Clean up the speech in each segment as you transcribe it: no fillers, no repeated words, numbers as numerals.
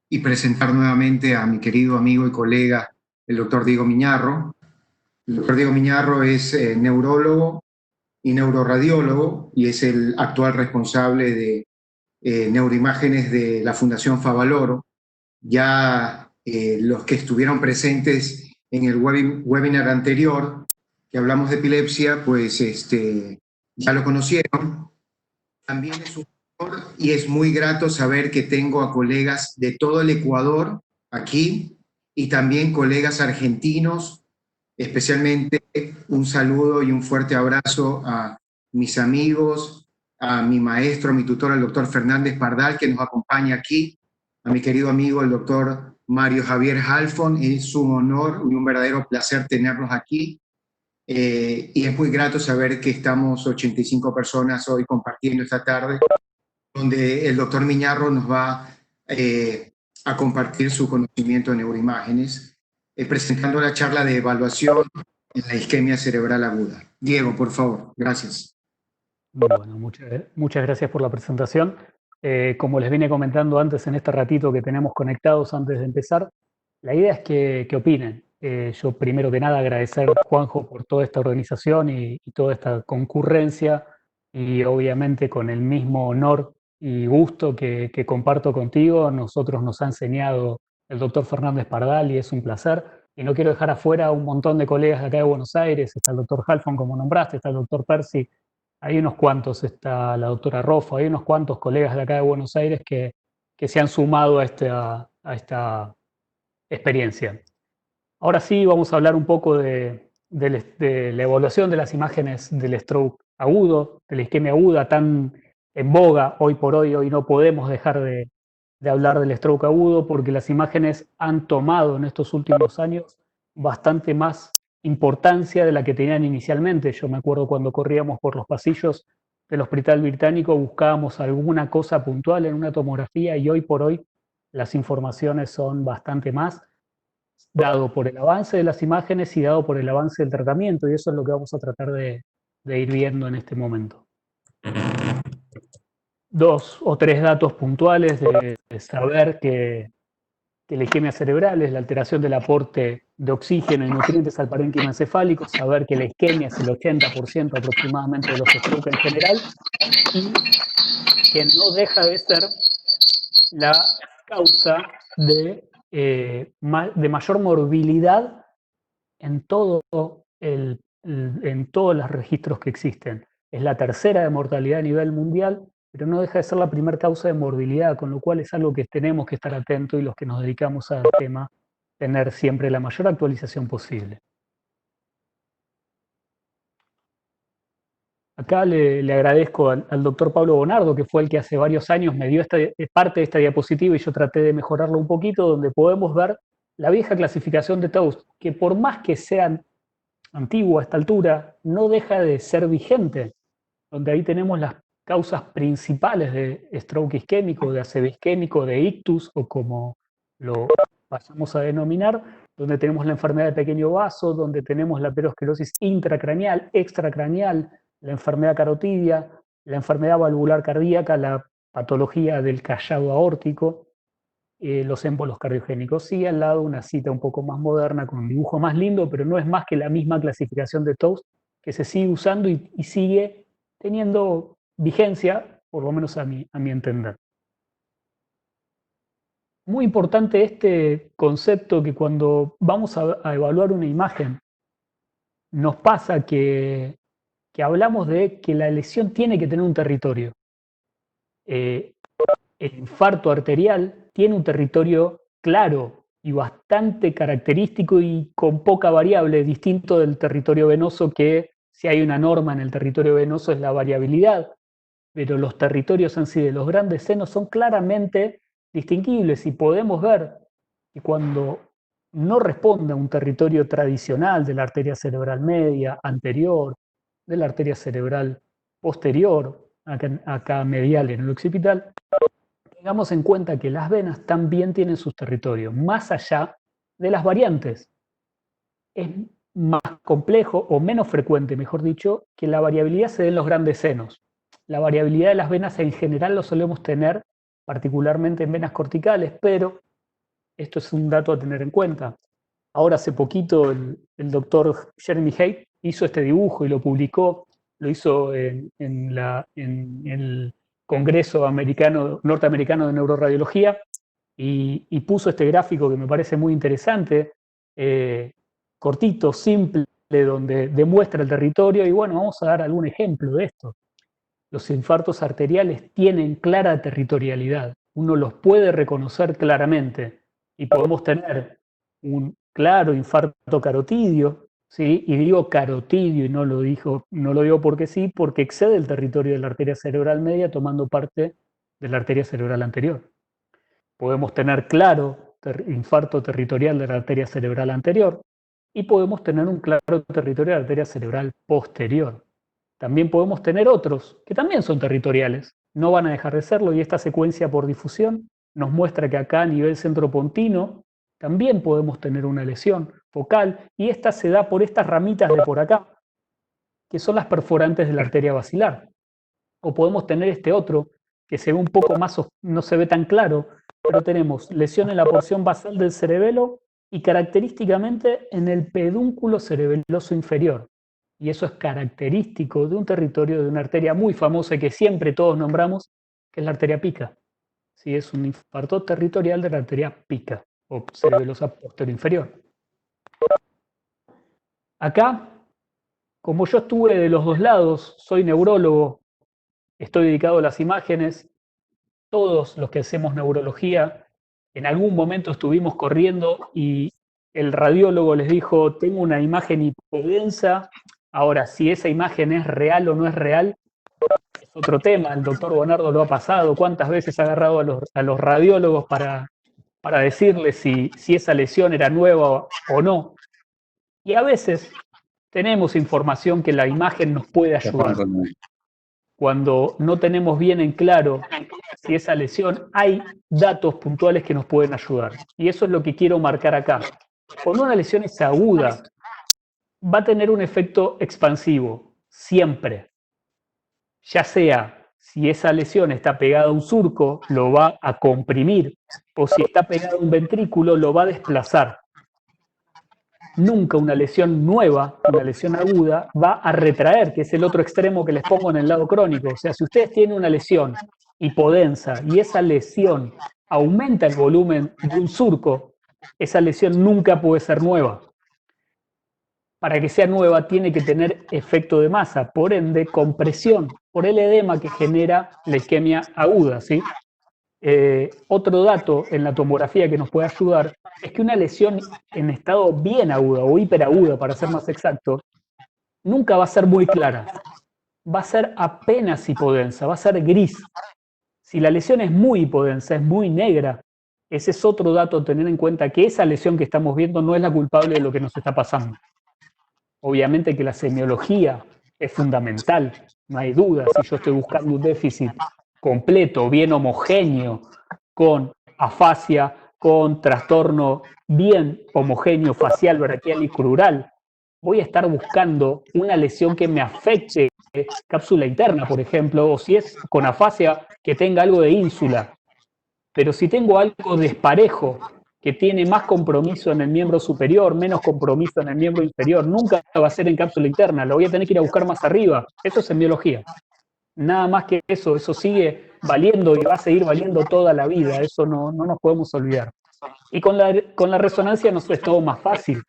y presentar nuevamente a mi querido amigo y colega, el doctor Diego Miñarro. El doctor Diego Miñarro es neurólogo y neuroradiólogo y es el actual responsable de neuroimágenes de la Fundación Favaloro. Ya los que estuvieron presentes en el webinar anterior, que hablamos de epilepsia, pues ya lo conocieron. También es un honor y es muy grato saber que tengo a colegas de todo el Ecuador aquí y también colegas argentinos. Especialmente un saludo y un fuerte abrazo a mis amigos, a mi maestro, a mi tutor, el doctor Fernández Pardal, que nos acompaña aquí, a mi querido amigo, el doctor Mario Javier Halfon. Es un honor y un verdadero placer tenerlos aquí. Y es muy grato saber que estamos 85 personas hoy compartiendo esta tarde, donde el doctor Miñarro nos va a compartir su conocimiento de neuroimágenes, presentando la charla de evaluación en la isquemia cerebral aguda. Diego, por favor, gracias. Bueno, muchas gracias por la presentación. Como les vine comentando antes en este ratito que tenemos conectados antes de empezar, la idea es que opinen. Yo primero que nada agradecer a Juanjo por toda esta organización y toda esta concurrencia y obviamente con el mismo honor y gusto que comparto contigo, nosotros nos ha enseñado el doctor Fernández Pardal y es un placer. Y no quiero dejar afuera a un montón de colegas de acá de Buenos Aires, está el doctor Halfon como nombraste, está el doctor Percy, hay unos cuantos, está la doctora Roffo, hay unos cuantos colegas de acá de Buenos Aires que se han sumado a esta experiencia. Ahora sí, vamos a hablar un poco de la evaluación de las imágenes del stroke agudo, de la isquemia aguda, tan en boga hoy por hoy. Hoy no podemos dejar de hablar del stroke agudo porque las imágenes han tomado en estos últimos años bastante más importancia de la que tenían inicialmente. Yo me acuerdo cuando corríamos por los pasillos del Hospital Británico, buscábamos alguna cosa puntual en una tomografía y hoy por hoy las informaciones son bastante más, dado por el avance de las imágenes y dado por el avance del tratamiento, y eso es lo que vamos a tratar de ir viendo en este momento. 2 o 3 datos puntuales de saber que la isquemia cerebral es la alteración del aporte de oxígeno y nutrientes al parénquima encefálico, saber que la isquemia es el 80% aproximadamente de los stroke en general y que no deja de ser la causa de mayor morbilidad en en todos los registros que existen. Es la tercera de mortalidad a nivel mundial, pero no deja de ser la primera causa de morbilidad, con lo cual es algo que tenemos que estar atentos y los que nos dedicamos al tema, tener siempre la mayor actualización posible. Acá le agradezco al doctor Pablo Bonardo, que fue el que hace varios años me dio parte de esta diapositiva y yo traté de mejorarlo un poquito, donde podemos ver la vieja clasificación de TOWS, que por más que sean antigua a esta altura, no deja de ser vigente, donde ahí tenemos las causas principales de stroke isquémico, de ACV isquémico, de ictus o como lo vayamos a denominar, donde tenemos la enfermedad de pequeño vaso, donde tenemos la aterosclerosis intracraneal, extracraneal, la enfermedad carotidia, la enfermedad valvular cardíaca, la patología del callado aórtico, los émbolos cardiogénicos. Y al lado una cita un poco más moderna con un dibujo más lindo, pero no es más que la misma clasificación de TOWS que se sigue usando y sigue teniendo vigencia, por lo menos a mi entender. Muy importante este concepto que cuando vamos a evaluar una imagen, nos pasa que hablamos de que la lesión tiene que tener un territorio. El infarto arterial tiene un territorio claro y bastante característico y con poca variable, distinto del territorio venoso, que si hay una norma en el territorio venoso es la variabilidad, pero los territorios en sí de los grandes senos son claramente distinguibles y podemos ver que cuando no responde a un territorio tradicional de la arteria cerebral media, anterior, de la arteria cerebral posterior, acá medial en el occipital, tengamos en cuenta que las venas también tienen sus territorios, más allá de las variantes. Es más complejo o menos frecuente, mejor dicho, que la variabilidad se dé en los grandes senos. La variabilidad de las venas en general lo solemos tener particularmente en venas corticales, pero esto es un dato a tener en cuenta. Ahora hace poquito el doctor Jeremy Haidt hizo este dibujo y lo publicó, lo hizo en el Congreso Norteamericano de Neuroradiología y puso este gráfico que me parece muy interesante, cortito, simple, donde demuestra el territorio y bueno, vamos a dar algún ejemplo de esto. Los infartos arteriales tienen clara territorialidad, uno los puede reconocer claramente y podemos tener un claro infarto carotidio, ¿sí? Y digo carotidio y no lo digo porque sí, porque excede el territorio de la arteria cerebral media tomando parte de la arteria cerebral anterior. Podemos tener claro infarto territorial de la arteria cerebral anterior y podemos tener un claro territorio de la arteria cerebral posterior. También podemos tener otros que también son territoriales, no van a dejar de serlo y esta secuencia por difusión nos muestra que acá a nivel centropontino también podemos tener una lesión focal y esta se da por estas ramitas de por acá, que son las perforantes de la arteria basilar. O podemos tener este otro, que se ve un poco más, no se ve tan claro, pero tenemos lesión en la porción basal del cerebelo y característicamente en el pedúnculo cerebeloso inferior. Y eso es característico de un territorio de una arteria muy famosa que siempre todos nombramos, que es la arteria pica. Sí, es un infarto territorial de la arteria pica o cerebelosa posterior inferior. Acá, como yo estuve de los dos lados, soy neurólogo, estoy dedicado a las imágenes, todos los que hacemos neurología, en algún momento estuvimos corriendo y el radiólogo les dijo, tengo una imagen hipodensa, ahora si esa imagen es real o no es real, es otro tema, el doctor Bonardo lo ha pasado, cuántas veces ha agarrado a los radiólogos para decirles si esa lesión era nueva o no. Y a veces tenemos información que la imagen nos puede ayudar. Cuando no tenemos bien en claro si esa lesión, hay datos puntuales que nos pueden ayudar. Y eso es lo que quiero marcar acá. Cuando una lesión es aguda, va a tener un efecto expansivo, siempre. Ya sea si esa lesión está pegada a un surco, lo va a comprimir, o si está pegada a un ventrículo, lo va a desplazar. Nunca una lesión nueva, una lesión aguda, va a retraer, que es el otro extremo que les pongo en el lado crónico. O sea, si ustedes tienen una lesión hipodensa y esa lesión aumenta el volumen de un surco, esa lesión nunca puede ser nueva. Para que sea nueva tiene que tener efecto de masa, por ende compresión, por el edema que genera la isquemia aguda, ¿sí? Otro dato en la tomografía que nos puede ayudar es que una lesión en estado bien aguda o hiperaguda, para ser más exacto, nunca va a ser muy clara. Va a ser apenas hipodensa, va a ser gris. Si la lesión es muy hipodensa, es muy negra, ese es otro dato a tener en cuenta, que esa lesión que estamos viendo no es la culpable de lo que nos está pasando. Obviamente que la semiología es fundamental, no hay duda. Si yo estoy buscando un déficit completo, bien homogéneo, con afasia, con trastorno bien homogéneo facial, braquial y crural, voy a estar buscando una lesión que me afecte cápsula interna, por ejemplo, o si es con afasia, que tenga algo de ínsula. Pero si tengo algo desparejo, que tiene más compromiso en el miembro superior, menos compromiso en el miembro inferior, nunca va a ser en cápsula interna, lo voy a tener que ir a buscar más arriba. Eso es semiología. Nada más que eso sigue valiendo y va a seguir valiendo toda la vida, eso no nos podemos olvidar. Y con la resonancia nos es todo más fácil.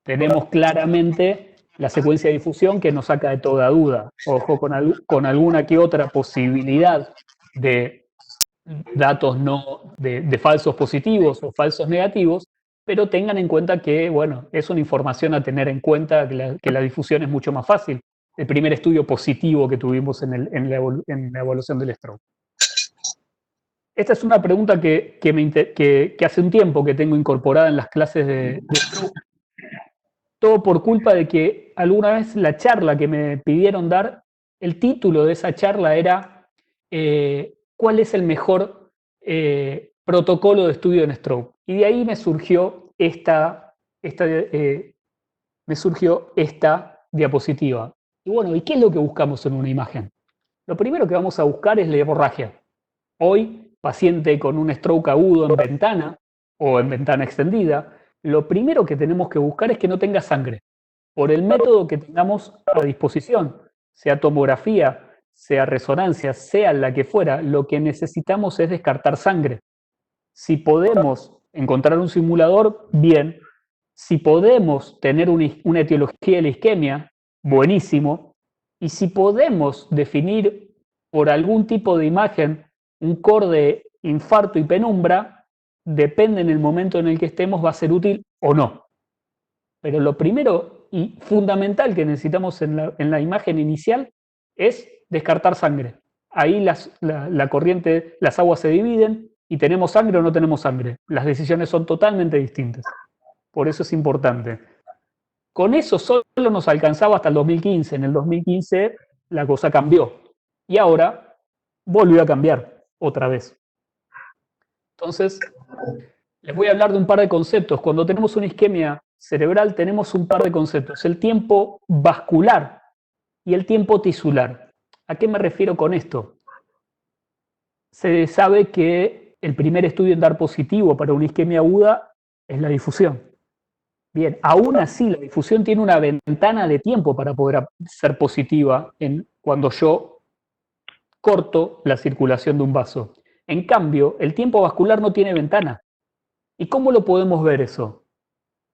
Tenemos claramente la secuencia de difusión que nos saca de toda duda. Ojo, con alguna que otra posibilidad de datos de falsos positivos o falsos negativos, pero tengan en cuenta que, bueno, es una información a tener en cuenta, que la difusión es mucho más fácil. El primer estudio positivo que tuvimos en la evaluación del stroke. Esta es una pregunta que hace un tiempo que tengo incorporada en las clases de stroke. Todo por culpa de que alguna vez la charla que me pidieron dar, el título de esa charla era ¿cuál es el mejor protocolo de estudio en stroke? Y de ahí me surgió esta diapositiva. Y bueno, ¿y qué es lo que buscamos en una imagen? Lo primero que vamos a buscar es la hemorragia. Hoy paciente con un stroke agudo en ventana o en ventana extendida, lo primero que tenemos que buscar es que no tenga sangre, por el método que tengamos a disposición, sea tomografía, sea resonancia, sea la que fuera, lo que necesitamos es descartar sangre. Si podemos encontrar un simulador, bien. Si podemos tener una etiología de la isquemia, buenísimo. Y si podemos definir por algún tipo de imagen un core de infarto y penumbra, depende en el momento en el que estemos, va a ser útil o no. Pero lo primero y fundamental que necesitamos en la imagen inicial es descartar sangre. Ahí la corriente, las aguas se dividen y tenemos sangre o no tenemos sangre. Las decisiones son totalmente distintas. Por eso es importante. Con eso solo nos alcanzaba hasta el 2015. En el 2015 la cosa cambió. Y ahora volvió a cambiar otra vez. Entonces, les voy a hablar de un par de conceptos. Cuando tenemos una isquemia cerebral tenemos un par de conceptos. El tiempo vascular y el tiempo tisular. ¿A qué me refiero con esto? Se sabe que el primer estudio en dar positivo para una isquemia aguda es la difusión. Bien, aún así la difusión tiene una ventana de tiempo para poder ser positiva cuando yo corto la circulación de un vaso. En cambio, el tiempo vascular no tiene ventana. ¿Y cómo lo podemos ver eso?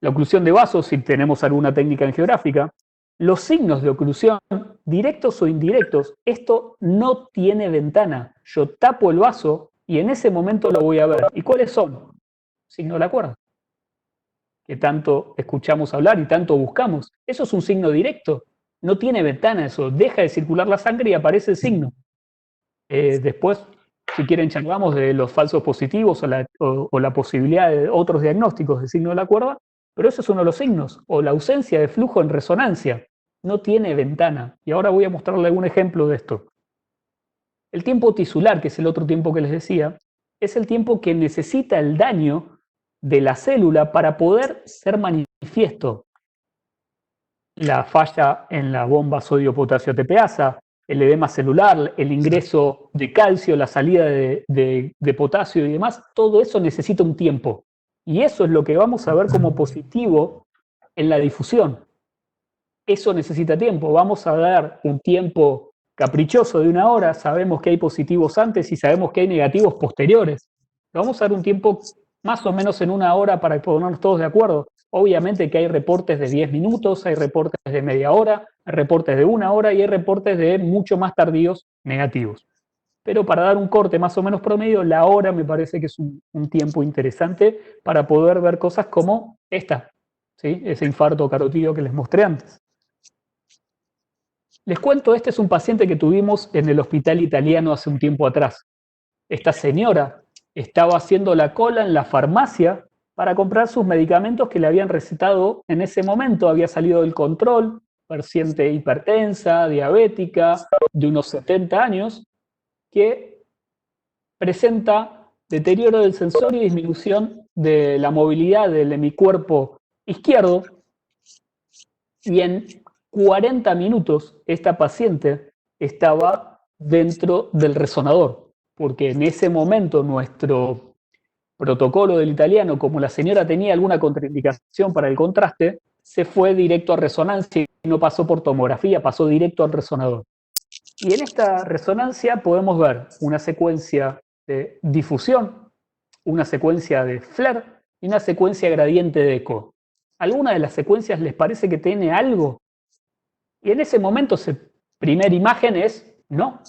La oclusión de vasos, si tenemos alguna técnica angiográfica, los signos de oclusión, directos o indirectos, esto no tiene ventana. Yo tapo el vaso y en ese momento lo voy a ver. ¿Y cuáles son? Signo de la cuerda, que tanto escuchamos hablar y tanto buscamos. Eso es un signo directo. No tiene ventana eso. Deja de circular la sangre y aparece el signo. Después, si quieren, charlamos de los falsos positivos o la posibilidad de otros diagnósticos de signo de la cuerda, pero eso es uno de los signos. O la ausencia de flujo en resonancia. No tiene ventana. Y ahora voy a mostrarle algún ejemplo de esto. El tiempo tisular, que es el otro tiempo que les decía, es el tiempo que necesita el daño de la célula para poder ser manifiesto. La falla en la bomba sodio-potasio tepeasa, el edema celular, el ingreso de calcio, la salida de potasio y demás, todo eso necesita un tiempo. Y eso es lo que vamos a ver como positivo en la difusión. Eso necesita tiempo. Vamos a dar un tiempo caprichoso de 1 hora, sabemos que hay positivos antes y sabemos que hay negativos posteriores. Vamos a dar un tiempo más o menos en 1 hora para ponernos todos de acuerdo. Obviamente que hay reportes de 10 minutos, hay reportes de media hora, hay reportes de 1 hora y hay reportes de mucho más tardíos negativos. Pero para dar un corte más o menos promedio, la hora me parece que es un tiempo interesante para poder ver cosas como esta, ¿sí? Ese infarto carotídeo que les mostré antes. Les cuento, este es un paciente que tuvimos en el hospital italiano hace un tiempo atrás. Esta señora estaba haciendo la cola en la farmacia para comprar sus medicamentos que le habían recetado en ese momento. Había salido del control, paciente hipertensa, diabética, de unos 70 años, que presenta deterioro del sensorio y disminución de la movilidad del hemicuerpo izquierdo. Y en 40 minutos esta paciente estaba dentro del resonador, porque en ese momento nuestro protocolo del italiano, como la señora tenía alguna contraindicación para el contraste, se fue directo a resonancia y no pasó por tomografía, pasó directo al resonador. Y en esta resonancia podemos ver una secuencia de difusión, una secuencia de flare y una secuencia gradiente de eco. ¿Alguna de las secuencias les parece que tiene algo? Y en ese momento, primera imagen es no,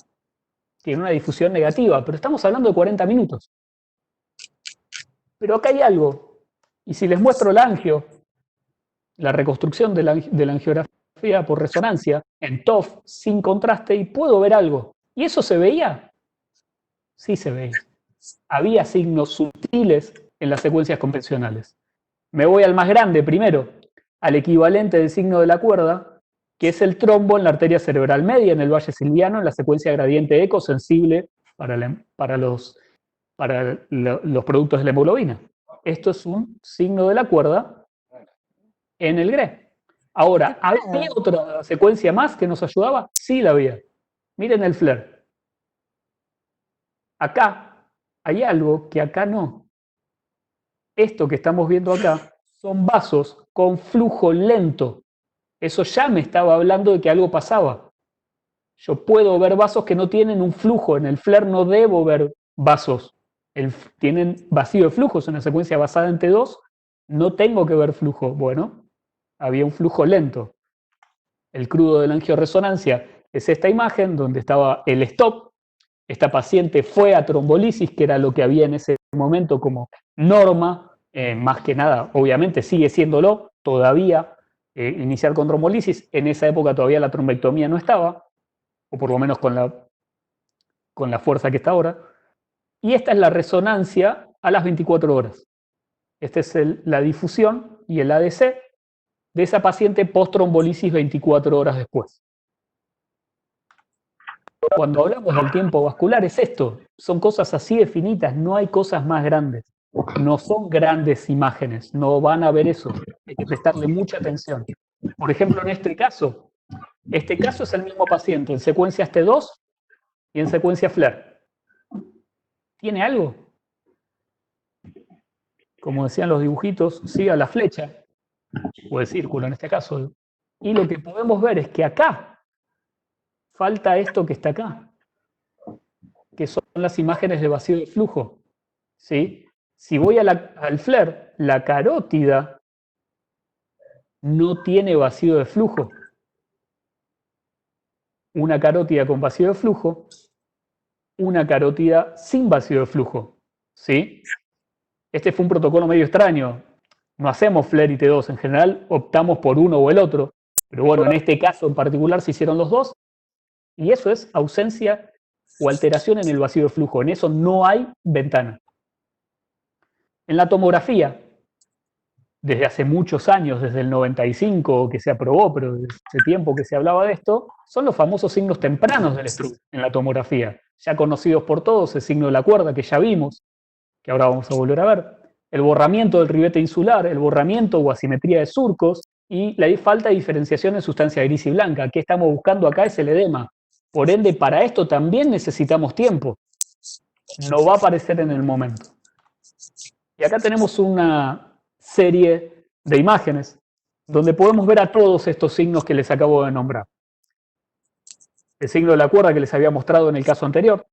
tiene una difusión negativa, pero estamos hablando de 40 minutos. Pero acá hay algo, y si les muestro la angio, la reconstrucción de la angiografía por resonancia, en TOF, sin contraste, y puedo ver algo. ¿Y eso se veía? Sí se veía. Había signos sutiles en las secuencias convencionales. Me voy al más grande primero, al equivalente del signo de la cuerda, que es el trombo en la arteria cerebral media, en el valle silviano, en la secuencia gradiente eco sensible para los productos de la hemoglobina. Esto es un signo de la cuerda en el GRE. Ahora, ¿había otra secuencia más que nos ayudaba? Sí la había. Miren el flare. Acá hay algo que acá no. Esto que estamos viendo acá son vasos con flujo lento. Eso ya me estaba hablando de que algo pasaba. Yo puedo ver vasos que no tienen un flujo. En el FLAIR no debo ver vasos. Tienen vacío de flujos. En una secuencia basada en T2 no tengo que ver flujo. Bueno, había un flujo lento. El crudo de la angioresonancia es esta imagen donde estaba el stop. Esta paciente fue a trombolisis, que era lo que había en ese momento como norma. Más que nada, obviamente sigue siéndolo todavía iniciar con trombolisis. En esa época todavía la trombectomía no estaba, o por lo menos con la fuerza que está ahora. Y esta es la resonancia a las 24 horas. Esta es la difusión y el ADC de esa paciente post-trombolisis 24 horas después. Cuando hablamos del tiempo vascular es esto, son cosas así de finitas, no hay cosas más grandes. No son grandes imágenes, no van a ver eso. Hay que prestarle mucha atención. Por ejemplo, en este caso es el mismo paciente en secuencias T2 y en secuencia FLAIR. ¿Tiene algo? Como decían los dibujitos, siga la flecha, o el círculo en este caso. Y lo que podemos ver es que acá falta esto que está acá, que son las imágenes de vacío de flujo. ¿Sí? Si voy al FLAIR, la carótida no tiene vacío de flujo. Una carótida con vacío de flujo, una carótida sin vacío de flujo. ¿Sí? Este fue un protocolo medio extraño. No hacemos FLAIR y T2, en general optamos por uno o el otro. Pero bueno, en este caso en particular se hicieron los dos. Y eso es ausencia o alteración en el vacío de flujo. En eso no hay ventana. En la tomografía, desde hace muchos años, desde el 95 que se aprobó, pero desde ese tiempo que se hablaba de esto, son los famosos signos tempranos del stroke en la tomografía, ya conocidos por todos, el signo de la cuerda que ya vimos, que ahora vamos a volver a ver, el borramiento del ribete insular, el borramiento o asimetría de surcos y la falta de diferenciación en sustancia gris y blanca. ¿Qué estamos buscando acá? Es el edema. Por ende, para esto también necesitamos tiempo. No va a aparecer en el momento. Y acá tenemos una serie de imágenes donde podemos ver a todos estos signos que les acabo de nombrar. El signo de la cuerda que les había mostrado en el caso anterior,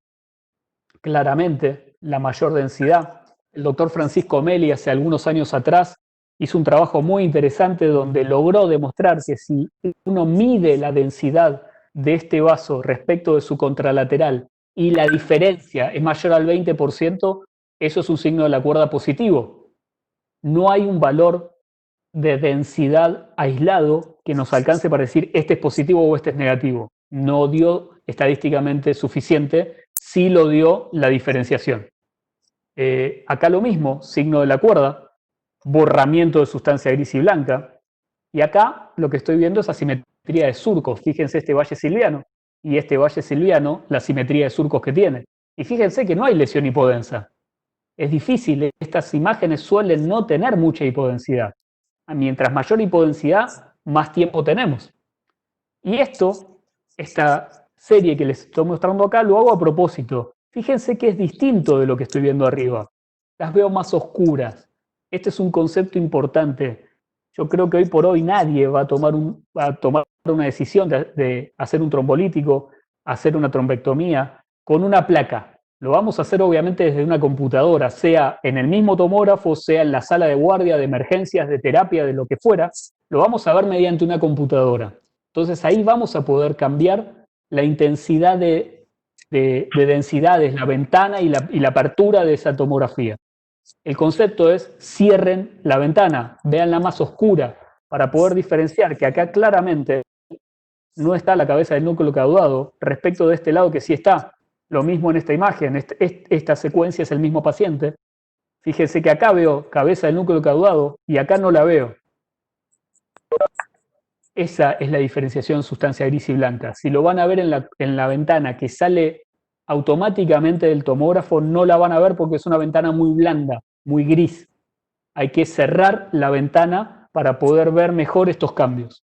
claramente la mayor densidad. El doctor Francisco Meli hace algunos años atrás hizo un trabajo muy interesante donde logró demostrar que si uno mide la densidad de este vaso respecto de su contralateral y la diferencia es mayor al 20%, eso es un signo de la cuerda positivo. No hay un valor de densidad aislado que nos alcance para decir este es positivo o este es negativo. No dio estadísticamente suficiente, sí lo dio la diferenciación. Acá lo mismo, signo de la cuerda, borramiento de sustancia gris y blanca, y acá lo que estoy viendo es asimetría de surcos. Fíjense este valle silviano, y este valle silviano, la simetría de surcos que tiene. Y fíjense que no hay lesión hipodensa. Es difícil, estas imágenes suelen no tener mucha hipodensidad. Mientras mayor hipodensidad, más tiempo tenemos. Y esta serie que les estoy mostrando acá, lo hago a propósito. Fíjense que es distinto de lo que estoy viendo arriba. Las veo más oscuras. Este es un concepto importante. Yo creo que hoy por hoy nadie va a tomar una decisión de hacer un trombolítico, hacer una trombectomía con una placa. Lo vamos a hacer obviamente desde una computadora, sea en el mismo tomógrafo, sea en la sala de guardia, de emergencias, de terapia, de lo que fuera. Lo vamos a ver mediante una computadora. Entonces ahí vamos a poder cambiar la intensidad de densidades, la ventana y la apertura de esa tomografía. El concepto es cierren la ventana, veanla más oscura, para poder diferenciar que acá claramente no está la cabeza del núcleo caudado respecto de este lado que sí está. Lo mismo en esta imagen, esta secuencia es el mismo paciente. Fíjense que acá veo cabeza del núcleo caudado y acá no la veo. Esa es la diferenciación sustancia gris y blanca. Si lo van a ver en la ventana que sale automáticamente del tomógrafo, no la van a ver porque es una ventana muy blanda, muy gris. Hay que cerrar la ventana para poder ver mejor estos cambios.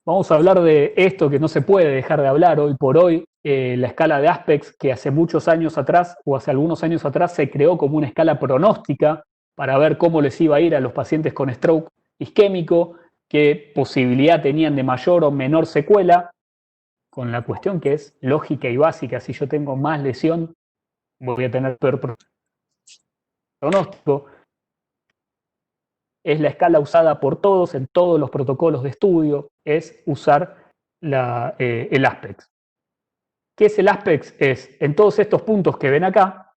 Vamos a hablar de esto que no se puede dejar de hablar hoy por hoy, la escala de Aspects, que hace muchos años atrás, o hace algunos años atrás, se creó como una escala pronóstica para ver cómo les iba a ir a los pacientes con stroke isquémico, qué posibilidad tenían de mayor o menor secuela, con la cuestión que es lógica y básica. Si yo tengo más lesión, voy a tener peor pronóstico. Es la escala usada por todos en todos los protocolos de estudio, es usar el Aspects. ¿Qué es el Aspects? Es, en todos estos puntos que ven acá,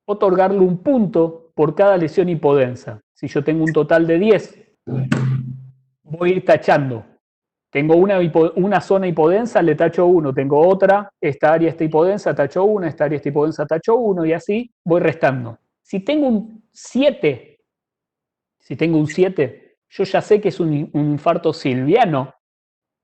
otorgarle un punto por cada lesión hipodensa. Si yo tengo un total de 10, voy a ir tachando. Tengo una zona hipodensa, le tacho 1. Tengo otra, esta área está hipodensa, tacho 1. Esta área está hipodensa, tacho 1. Y así voy restando. Si tengo un 7, yo ya sé que es un infarto silviano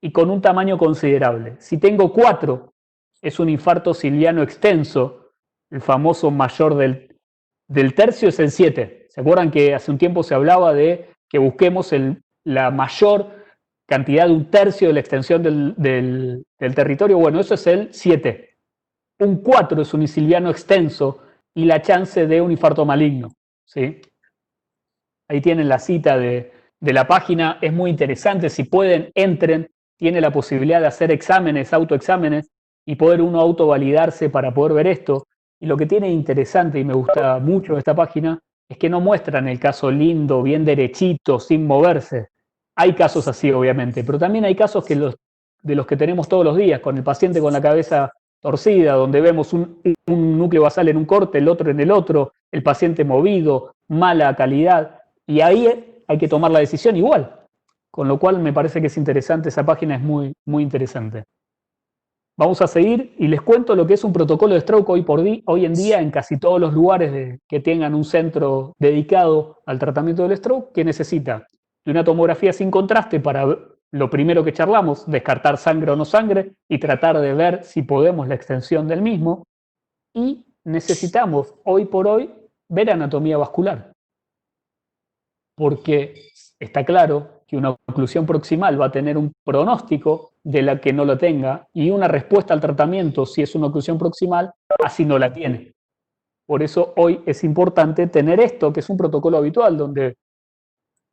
y con un tamaño considerable. Si tengo 4, es un infarto silviano extenso. El famoso mayor del tercio es el 7. ¿Se acuerdan que hace un tiempo se hablaba de que busquemos la mayor cantidad de un tercio de la extensión del territorio? Bueno, eso es el 7. Un 4 es un silviano extenso y la chance de un infarto maligno, ¿sí? Ahí tienen la cita de la página, es muy interesante. Si pueden, entren. Tiene la posibilidad de hacer exámenes, autoexámenes, y poder uno autovalidarse para poder ver esto. Y lo que tiene interesante, y me gusta mucho de esta página, es que no muestran el caso lindo, bien derechito, sin moverse. Hay casos así, obviamente, pero también hay casos de los que tenemos todos los días, con el paciente con la cabeza torcida, donde vemos un núcleo basal en un corte, el otro en el otro, el paciente movido, mala calidad, y ahí hay que tomar la decisión igual. Con lo cual me parece que es interesante, esa página es muy, muy interesante. Vamos a seguir y les cuento lo que es un protocolo de stroke hoy en día en casi todos los lugares que tengan un centro dedicado al tratamiento del stroke, que necesita de una tomografía sin contraste para lo primero que charlamos, descartar sangre o no sangre y tratar de ver si podemos la extensión del mismo. Y necesitamos hoy por hoy ver anatomía vascular, porque está claro que una oclusión proximal va a tener un pronóstico de la que no lo tenga y una respuesta al tratamiento, si es una oclusión proximal, así no la tiene. Por eso hoy es importante tener esto, que es un protocolo habitual, donde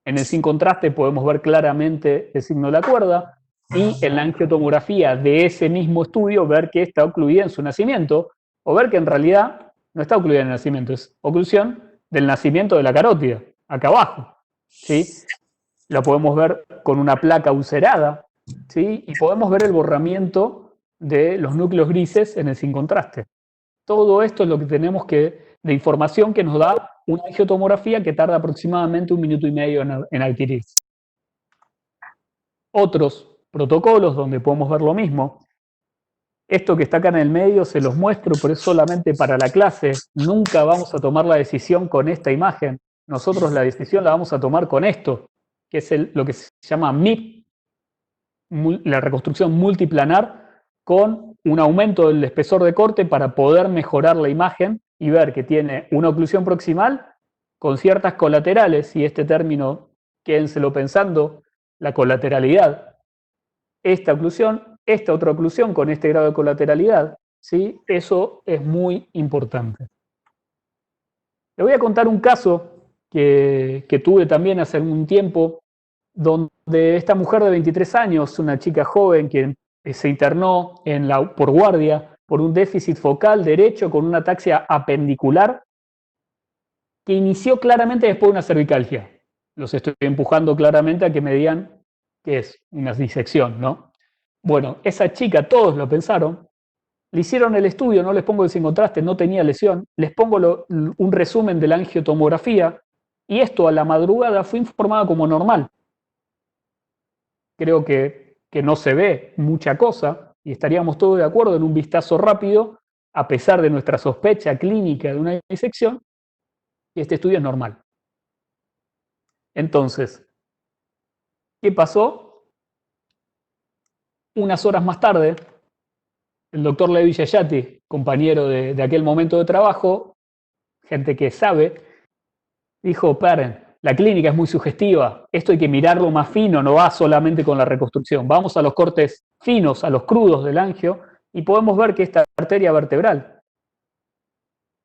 en el sin contraste podemos ver claramente el signo de la cuerda y en la angiotomografía de ese mismo estudio ver que está ocluida en su nacimiento o ver que en realidad no está ocluida en el nacimiento, es oclusión del nacimiento de la carótida, acá abajo, ¿sí? La podemos ver con una placa ulcerada, ¿sí? Y podemos ver el borramiento de los núcleos grises en el sin contraste. Todo esto es lo que tenemos de información que nos da una angiotomografía que tarda aproximadamente 1 minuto y medio en adquirir. Otros protocolos donde podemos ver lo mismo. Esto que está acá en el medio se los muestro, pero es solamente para la clase. Nunca vamos a tomar la decisión con esta imagen. Nosotros la decisión la vamos a tomar con esto, que es lo que se llama MIP, la reconstrucción multiplanar, con un aumento del espesor de corte para poder mejorar la imagen y ver que tiene una oclusión proximal con ciertas colaterales, y este término, quédenselo pensando, la colateralidad. Esta oclusión, esta otra oclusión con este grado de colateralidad, ¿sí? Eso es muy importante. Le voy a contar un caso que tuve también hace algún tiempo, donde esta mujer de 23 años, una chica joven que se internó por guardia por un déficit focal derecho con una ataxia apendicular que inició claramente después de una cervicalgia. Los estoy empujando claramente a que me digan que es una disección, ¿no? Bueno, esa chica, todos lo pensaron, le hicieron el estudio, no les pongo el sin contraste, no tenía lesión, les pongo un resumen de la angiotomografía y esto a la madrugada fue informada como normal. Creo que no se ve mucha cosa y estaríamos todos de acuerdo en un vistazo rápido, a pesar de nuestra sospecha clínica de una disección, y este estudio es normal. Entonces, ¿qué pasó? Unas horas más tarde, el doctor Levi Yayati, compañero de aquel momento de trabajo, gente que sabe, dijo, paren, la clínica es muy sugestiva, esto hay que mirarlo más fino, no va solamente con la reconstrucción. Vamos a los cortes finos, a los crudos del angio, y podemos ver que esta arteria vertebral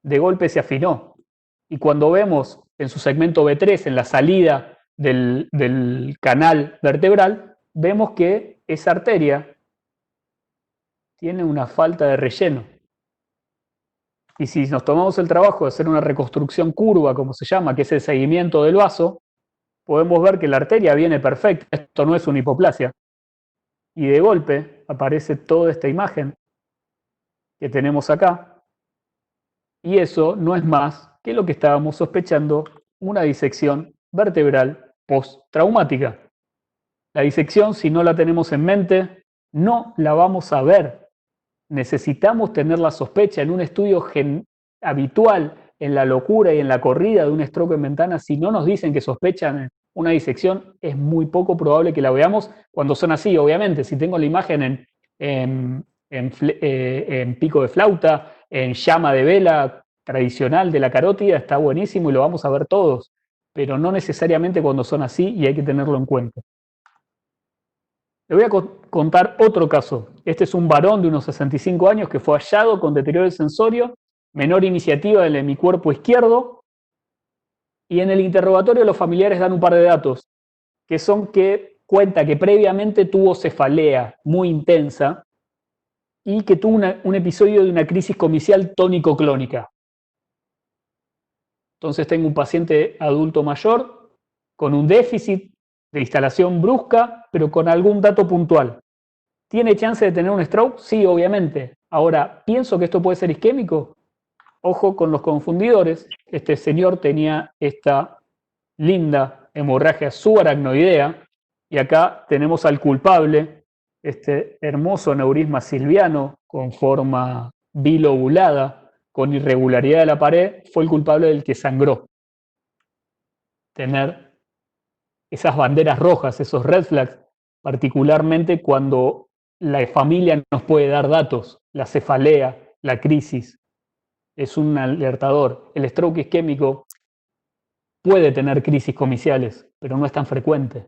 de golpe se afinó. Y cuando vemos en su segmento B3, en la salida del canal vertebral, vemos que esa arteria tiene una falta de relleno. Y si nos tomamos el trabajo de hacer una reconstrucción curva, como se llama, que es el seguimiento del vaso, podemos ver que la arteria viene perfecta. Esto no es una hipoplasia. Y de golpe aparece toda esta imagen que tenemos acá. Y eso no es más que lo que estábamos sospechando, una disección vertebral postraumática. La disección, si no la tenemos en mente, no la vamos a ver. Necesitamos tener la sospecha en un estudio habitual, en la locura y en la corrida de un stroke en ventana. Si no nos dicen que sospechan una disección, es muy poco probable que la veamos cuando son así, obviamente. Si tengo la imagen en pico de flauta, en llama de vela tradicional de la carótida, está buenísimo y lo vamos a ver todos, pero no necesariamente cuando son así, y hay que tenerlo en cuenta. Le voy a contar otro caso. Este es un varón de unos 65 años que fue hallado con deterioro del sensorio, menor iniciativa del hemicuerpo izquierdo, y en el interrogatorio los familiares dan un par de datos, que son que cuenta que previamente tuvo cefalea muy intensa y que tuvo un episodio de una crisis comicial tónico-clónica. Entonces tengo un paciente adulto mayor con un déficit de instalación brusca, pero con algún dato puntual. ¿Tiene chance de tener un stroke? Sí, obviamente. Ahora, ¿pienso que esto puede ser isquémico? Ojo con los confundidores. Este señor tenía esta linda hemorragia subaracnoidea y acá tenemos al culpable, este hermoso aneurisma silviano con forma bilobulada, con irregularidad de la pared, fue el culpable del que sangró. Tener esas banderas rojas, esos red flags, particularmente cuando la familia nos puede dar datos, la cefalea, la crisis, es un alertador. El stroke isquémico puede tener crisis comiciales, pero no es tan frecuente.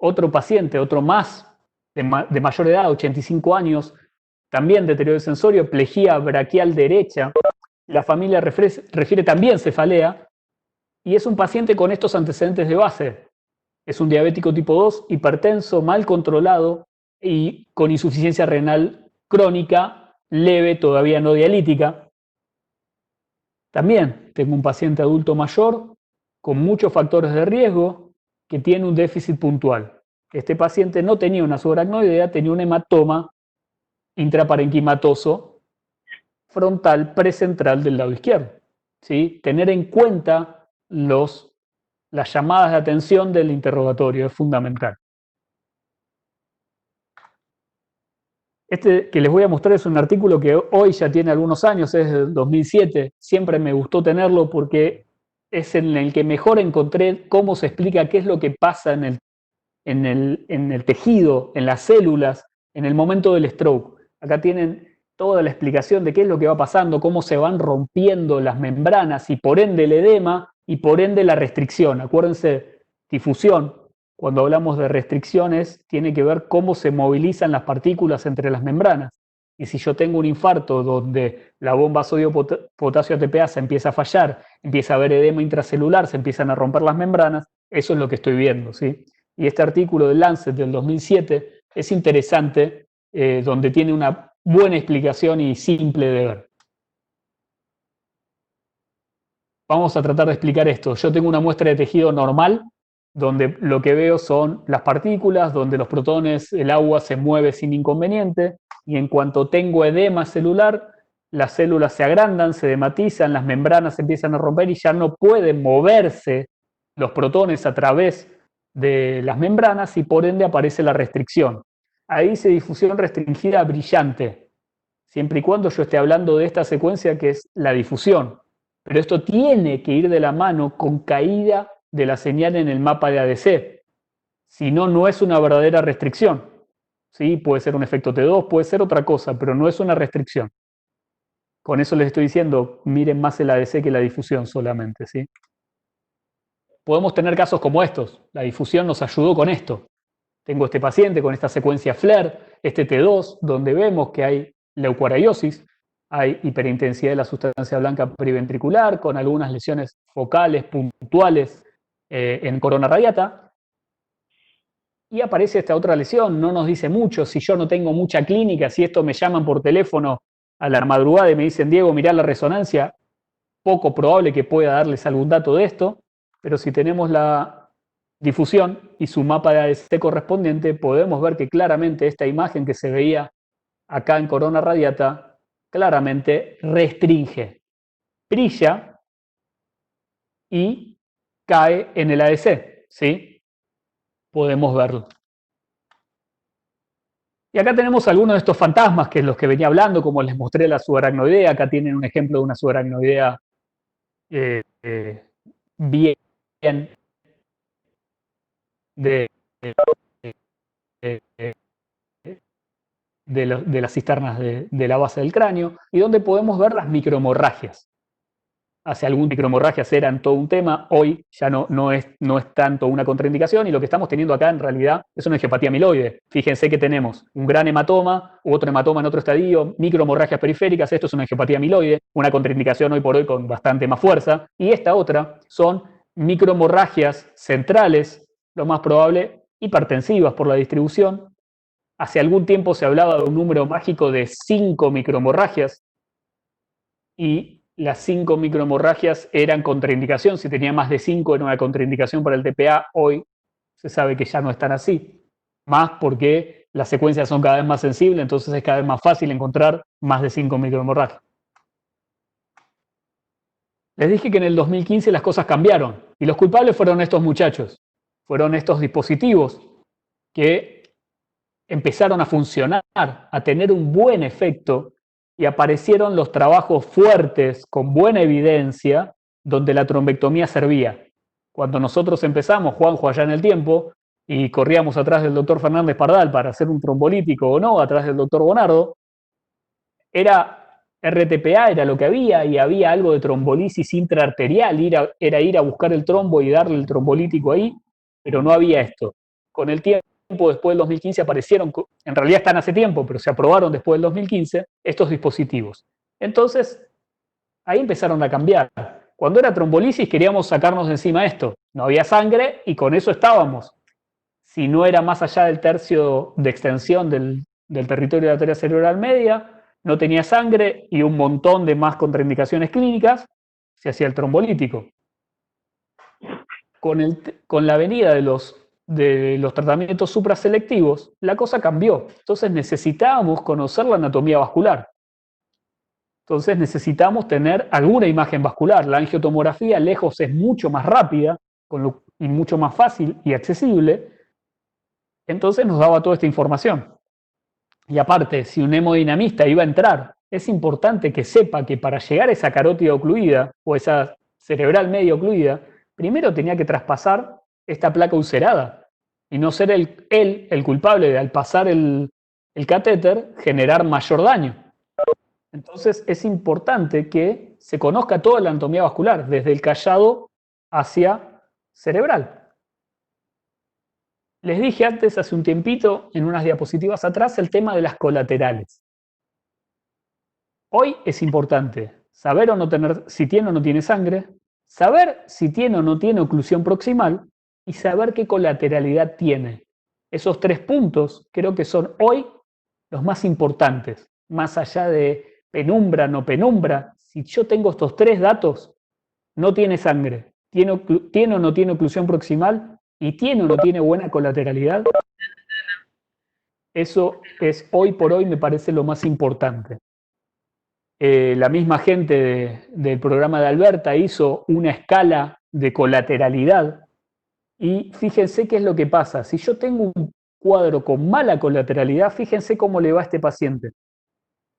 Otro paciente, otro más, de mayor edad, 85 años, también deterioro sensorio, plejía braquial derecha, la familia refiere también cefalea, y es un paciente con estos antecedentes de base. Es un diabético tipo 2, hipertenso, mal controlado y con insuficiencia renal crónica, leve, todavía no dialítica. También tengo un paciente adulto mayor con muchos factores de riesgo que tiene un déficit puntual. Este paciente no tenía una subaracnoidea, tenía un hematoma intraparenquimatoso frontal precentral del lado izquierdo. ¿Sí? Tener en cuenta las llamadas de atención del interrogatorio es fundamental. Este que les voy a mostrar es un artículo que hoy ya tiene algunos años, es del 2007. Siempre me gustó tenerlo porque es en el que mejor encontré cómo se explica qué es lo que pasa en el tejido, en las células, en el momento del stroke. Acá tienen toda la explicación de qué es lo que va pasando, cómo se van rompiendo las membranas y por ende el edema y por ende la restricción. Acuérdense, difusión, cuando hablamos de restricciones, tiene que ver cómo se movilizan las partículas entre las membranas. Y si yo tengo un infarto donde la bomba sodio-potasio ATPase se empieza a fallar, empieza a haber edema intracelular, se empiezan a romper las membranas, eso es lo que estoy viendo, ¿sí? Y este artículo del Lancet del 2007 es interesante, donde tiene una buena explicación y simple de ver. Vamos a tratar de explicar esto. Yo tengo una muestra de tejido normal, donde lo que veo son las partículas, donde los protones, el agua se mueve sin inconveniente, y en cuanto tengo edema celular, las células se agrandan, se edematizan, las membranas se empiezan a romper y ya no pueden moverse los protones a través de las membranas y por ende aparece la restricción. Ahí dice difusión restringida brillante, siempre y cuando yo esté hablando de esta secuencia que es la difusión. Pero esto tiene que ir de la mano con caída de la señal en el mapa de ADC. Si no, no es una verdadera restricción. ¿Sí? Puede ser un efecto T2, puede ser otra cosa, pero no es una restricción. Con eso les estoy diciendo, miren más el ADC que la difusión solamente, ¿sí? podemos tener casos como estos. La difusión nos ayudó con esto. Tengo este paciente con esta secuencia FLAIR, este T2, donde vemos que hay leucoariosis, hay hiperintensidad de la sustancia blanca periventricular, con algunas lesiones focales puntuales en corona radiata. Y aparece esta otra lesión, no nos dice mucho, si yo no tengo mucha clínica, si esto me llaman por teléfono a la madrugada y me dicen, Diego, mirá la resonancia, poco probable que pueda darles algún dato de esto, pero si tenemos la difusión y su mapa de ADC correspondiente, podemos ver que claramente esta imagen que se veía acá en corona radiata, claramente restringe, brilla y cae en el ADC, ¿sí? Podemos verlo. Y acá tenemos algunos de estos fantasmas, que es los que venía hablando, como les mostré la subaracnoidea. Acá tienen un ejemplo de una subaracnoidea bien de las cisternas de la base del cráneo, y donde podemos ver las microhemorragias. Hace algún microhemorragias eran todo un tema, hoy ya no es tanto una contraindicación, y lo que estamos teniendo acá en realidad es una angiopatía amiloide. Fíjense que tenemos un gran hematoma, u otro hematoma en otro estadio, microhemorragias periféricas, esto es una angiopatía amiloide, una contraindicación hoy por hoy con bastante más fuerza, y esta otra son microhemorragias centrales, lo más probable hipertensivas por la distribución. Hace algún tiempo se hablaba de un número mágico de 5 microhemorragias, y las 5 microhemorragias eran contraindicación. Si tenía más de 5 era una contraindicación para el TPA. Hoy se sabe que ya no están así. Más porque las secuencias son cada vez más sensibles, entonces es cada vez más fácil encontrar más de 5 microhemorragias. Les dije que en el 2015 las cosas cambiaron y los culpables fueron estos muchachos. Fueron estos dispositivos que empezaron a funcionar, a tener un buen efecto, y aparecieron los trabajos fuertes, con buena evidencia, donde la trombectomía servía. Cuando nosotros empezamos, Juanjo, allá en el tiempo, y corríamos atrás del doctor Fernández Pardal para hacer un trombolítico o no, atrás del doctor Bonardo, era RTPA, era lo que había, y había algo de trombolisis intraarterial, era ir a buscar el trombo y darle el trombolítico ahí, pero no había esto. Con el tiempo, después del 2015, aparecieron, en realidad están hace tiempo, pero se aprobaron después del 2015, estos dispositivos. Entonces, ahí empezaron a cambiar. Cuando era trombolisis queríamos sacarnos de encima esto. No había sangre y con eso estábamos. Si no era más allá del tercio de extensión del territorio de la arteria cerebral media, no tenía sangre y un montón de más contraindicaciones clínicas, se hacía el trombolítico. Con la venida de los tratamientos supraselectivos, la cosa cambió. Entonces necesitábamos conocer la anatomía vascular. Entonces necesitamos tener alguna imagen vascular. La angiotomografía lejos es mucho más rápida y mucho más fácil y accesible. Entonces nos daba toda esta información. Y aparte, si un hemodinamista iba a entrar, es importante que sepa que para llegar a esa carótida ocluida o esa cerebral media ocluida, primero tenía que traspasar esta placa ulcerada y no ser el culpable de, al pasar el catéter, generar mayor daño. Entonces es importante que se conozca toda la anatomía vascular, desde el callado hacia cerebral. Les dije antes, hace un tiempito, en unas diapositivas atrás, el tema de las colaterales. Hoy es importante saber o no tener, si tiene o no tiene sangre, saber si tiene o no tiene oclusión proximal y saber qué colateralidad tiene. Esos 3 puntos creo que son hoy los más importantes, más allá de penumbra, no penumbra. Si yo tengo estos 3 datos, no tiene sangre, tiene o no tiene oclusión proximal y tiene o no tiene buena colateralidad, eso es hoy por hoy me parece lo más importante. La misma gente del programa de Alberta hizo una escala de colateralidad y fíjense qué es lo que pasa. Si yo tengo un cuadro con mala colateralidad, fíjense cómo le va a este paciente.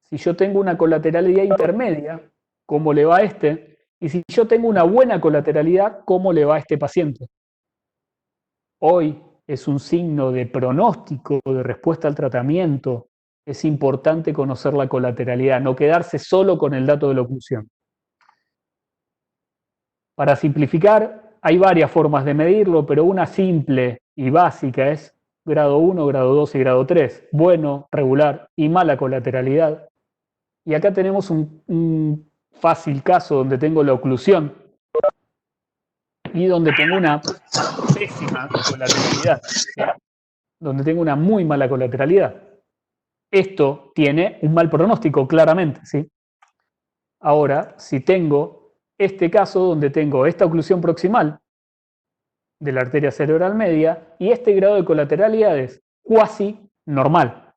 Si yo tengo una colateralidad intermedia, ¿cómo le va a este? Y si yo tengo una buena colateralidad, ¿cómo le va a este paciente? Hoy es un signo de pronóstico, de respuesta al tratamiento. Es importante conocer la colateralidad, no quedarse solo con el dato de la oclusión. Para simplificar, hay varias formas de medirlo, pero una simple y básica es grado 1, grado 2 y grado 3. Bueno, regular y mala colateralidad. Y acá tenemos un fácil caso donde tengo la oclusión y donde tengo una pésima colateralidad, ¿sí? Donde tengo una muy mala colateralidad. Esto tiene un mal pronóstico, claramente, ¿sí? Ahora, si tengo este caso donde tengo esta oclusión proximal de la arteria cerebral media y este grado de colateralidad es cuasi normal,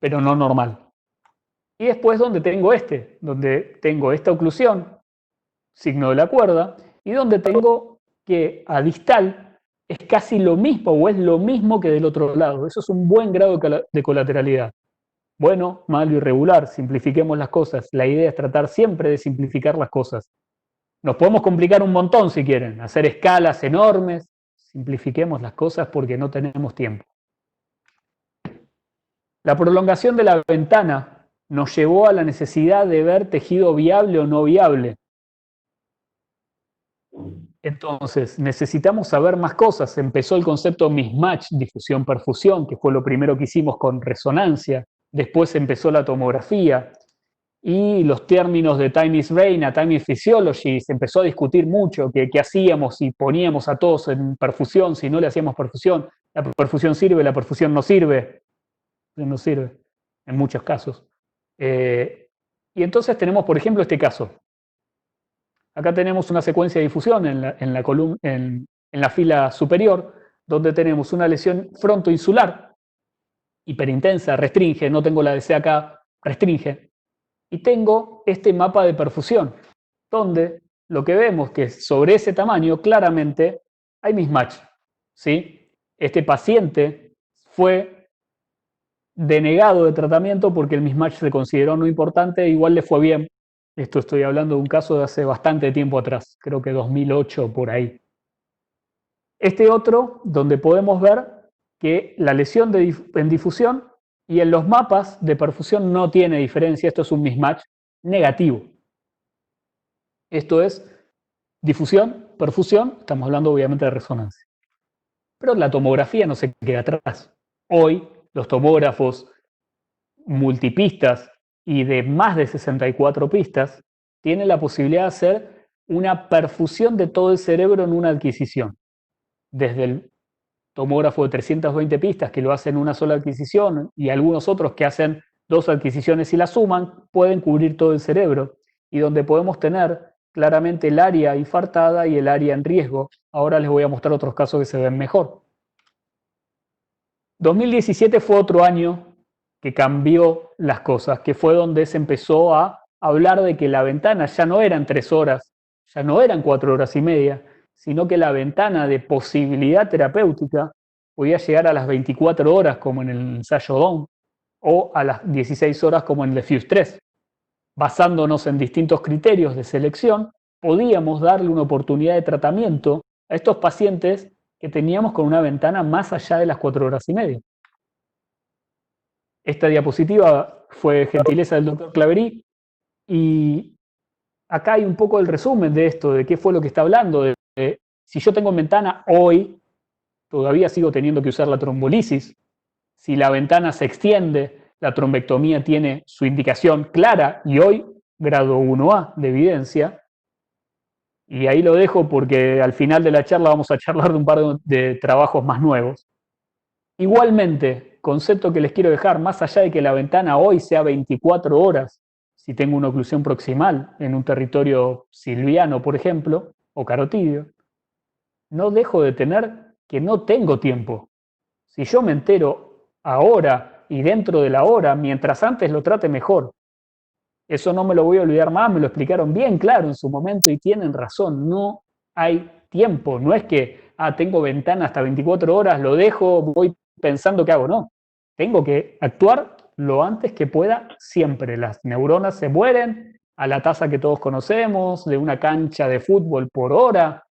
pero no normal. Y después donde tengo donde tengo esta oclusión, signo de la cuerda, y donde tengo que a distal es casi lo mismo o es lo mismo que del otro lado. Eso es un buen grado de colateralidad. Bueno, malo, irregular, simplifiquemos las cosas. La idea es tratar siempre de simplificar las cosas. Nos podemos complicar un montón si quieren, hacer escalas enormes. Simplifiquemos las cosas porque no tenemos tiempo. La prolongación de la ventana nos llevó a la necesidad de ver tejido viable o no viable. Entonces, necesitamos saber más cosas. Empezó el concepto mismatch, difusión-perfusión, que fue lo primero que hicimos con resonancia. Después empezó la tomografía. Y los términos de time is brain a time is physiology, se empezó a discutir mucho qué hacíamos si poníamos a todos en perfusión, si no le hacíamos perfusión. La perfusión sirve, la perfusión no sirve. No sirve, en muchos casos. Y entonces tenemos, por ejemplo, este caso. Acá tenemos una secuencia de difusión en la fila superior, donde tenemos una lesión frontoinsular, hiperintensa, restringe, no tengo la DC acá, restringe. Y tengo este mapa de perfusión, donde lo que vemos que sobre ese tamaño claramente hay mismatch, ¿sí? Este paciente fue denegado de tratamiento porque el mismatch se consideró no importante, igual le fue bien. Esto estoy hablando de un caso de hace bastante tiempo atrás, creo que 2008 por ahí. Este otro, donde podemos ver que la lesión en difusión y en los mapas de perfusión no tiene diferencia, esto es un mismatch negativo. Esto es difusión, perfusión, estamos hablando obviamente de resonancia. Pero la tomografía no se queda atrás. Hoy los tomógrafos multipistas y de más de 64 pistas tienen la posibilidad de hacer una perfusión de todo el cerebro en una adquisición. Desde el tomógrafo de 320 pistas que lo hacen en una sola adquisición y algunos otros que hacen 2 adquisiciones y la suman, pueden cubrir todo el cerebro y donde podemos tener claramente el área infartada y el área en riesgo. Ahora les voy a mostrar otros casos que se ven mejor. 2017 fue otro año que cambió las cosas, que fue donde se empezó a hablar de que la ventana ya no eran 3 horas, ya no eran 4 horas y media, sino que la ventana de posibilidad terapéutica podía llegar a las 24 horas como en el ensayo DOM o a las 16 horas como en el Diffuse 3. Basándonos en distintos criterios de selección, podíamos darle una oportunidad de tratamiento a estos pacientes que teníamos con una ventana más allá de las 4 horas y media. Esta diapositiva fue gentileza del doctor Claverí y acá hay un poco el resumen de esto, de qué fue lo que está hablando. Si yo tengo ventana hoy, todavía sigo teniendo que usar la trombolisis. Si la ventana se extiende, la trombectomía tiene su indicación clara y hoy grado 1A de evidencia. Y ahí lo dejo porque al final de la charla vamos a charlar de un par de trabajos más nuevos. Igualmente, concepto que les quiero dejar, más allá de que la ventana hoy sea 24 horas, si tengo una oclusión proximal en un territorio silviano, por ejemplo, o carotidio, no dejo de tener que no tengo tiempo. Si yo me entero ahora y dentro de la hora, mientras antes lo trate mejor, eso no me lo voy a olvidar más, me lo explicaron bien claro en su momento y tienen razón, no hay tiempo, no es que tengo ventana hasta 24 horas, lo dejo, voy pensando qué hago, no. Tengo que actuar lo antes que pueda siempre. Las neuronas se mueren a la tasa que todos conocemos, de una cancha de fútbol por hora.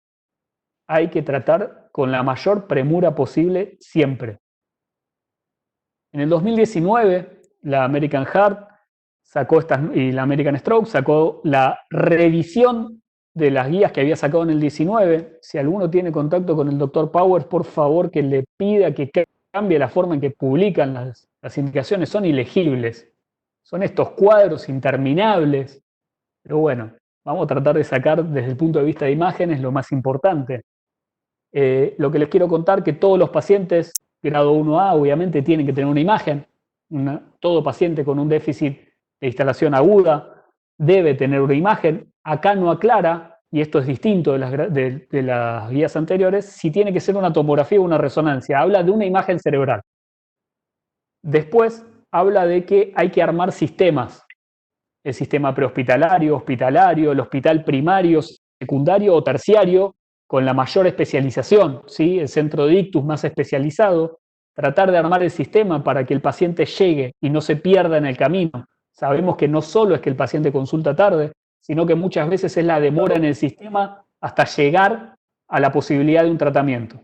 Hay que tratar con la mayor premura posible siempre. En el 2019, la American Heart y la American Stroke sacó la revisión de las guías que había sacado en el 19. Si alguno tiene contacto con el doctor Powers, por favor que le pida que cambie la forma en que publican las indicaciones. Son ilegibles. Son estos cuadros interminables. Pero bueno, vamos a tratar de sacar desde el punto de vista de imágenes lo más importante. Lo que les quiero contar que todos los pacientes grado 1A obviamente tienen que tener una imagen. Todo paciente con un déficit de instalación aguda debe tener una imagen. Acá no aclara, y esto es distinto de las guías anteriores, si tiene que ser una tomografía o una resonancia. Habla de una imagen cerebral. Después habla de que hay que armar sistemas. El sistema prehospitalario, hospitalario, el hospital primario, secundario o terciario, con la mayor especialización, ¿sí? El centro de ictus más especializado, tratar de armar el sistema para que el paciente llegue y no se pierda en el camino. Sabemos que no solo es que el paciente consulta tarde, sino que muchas veces es la demora en el sistema hasta llegar a la posibilidad de un tratamiento,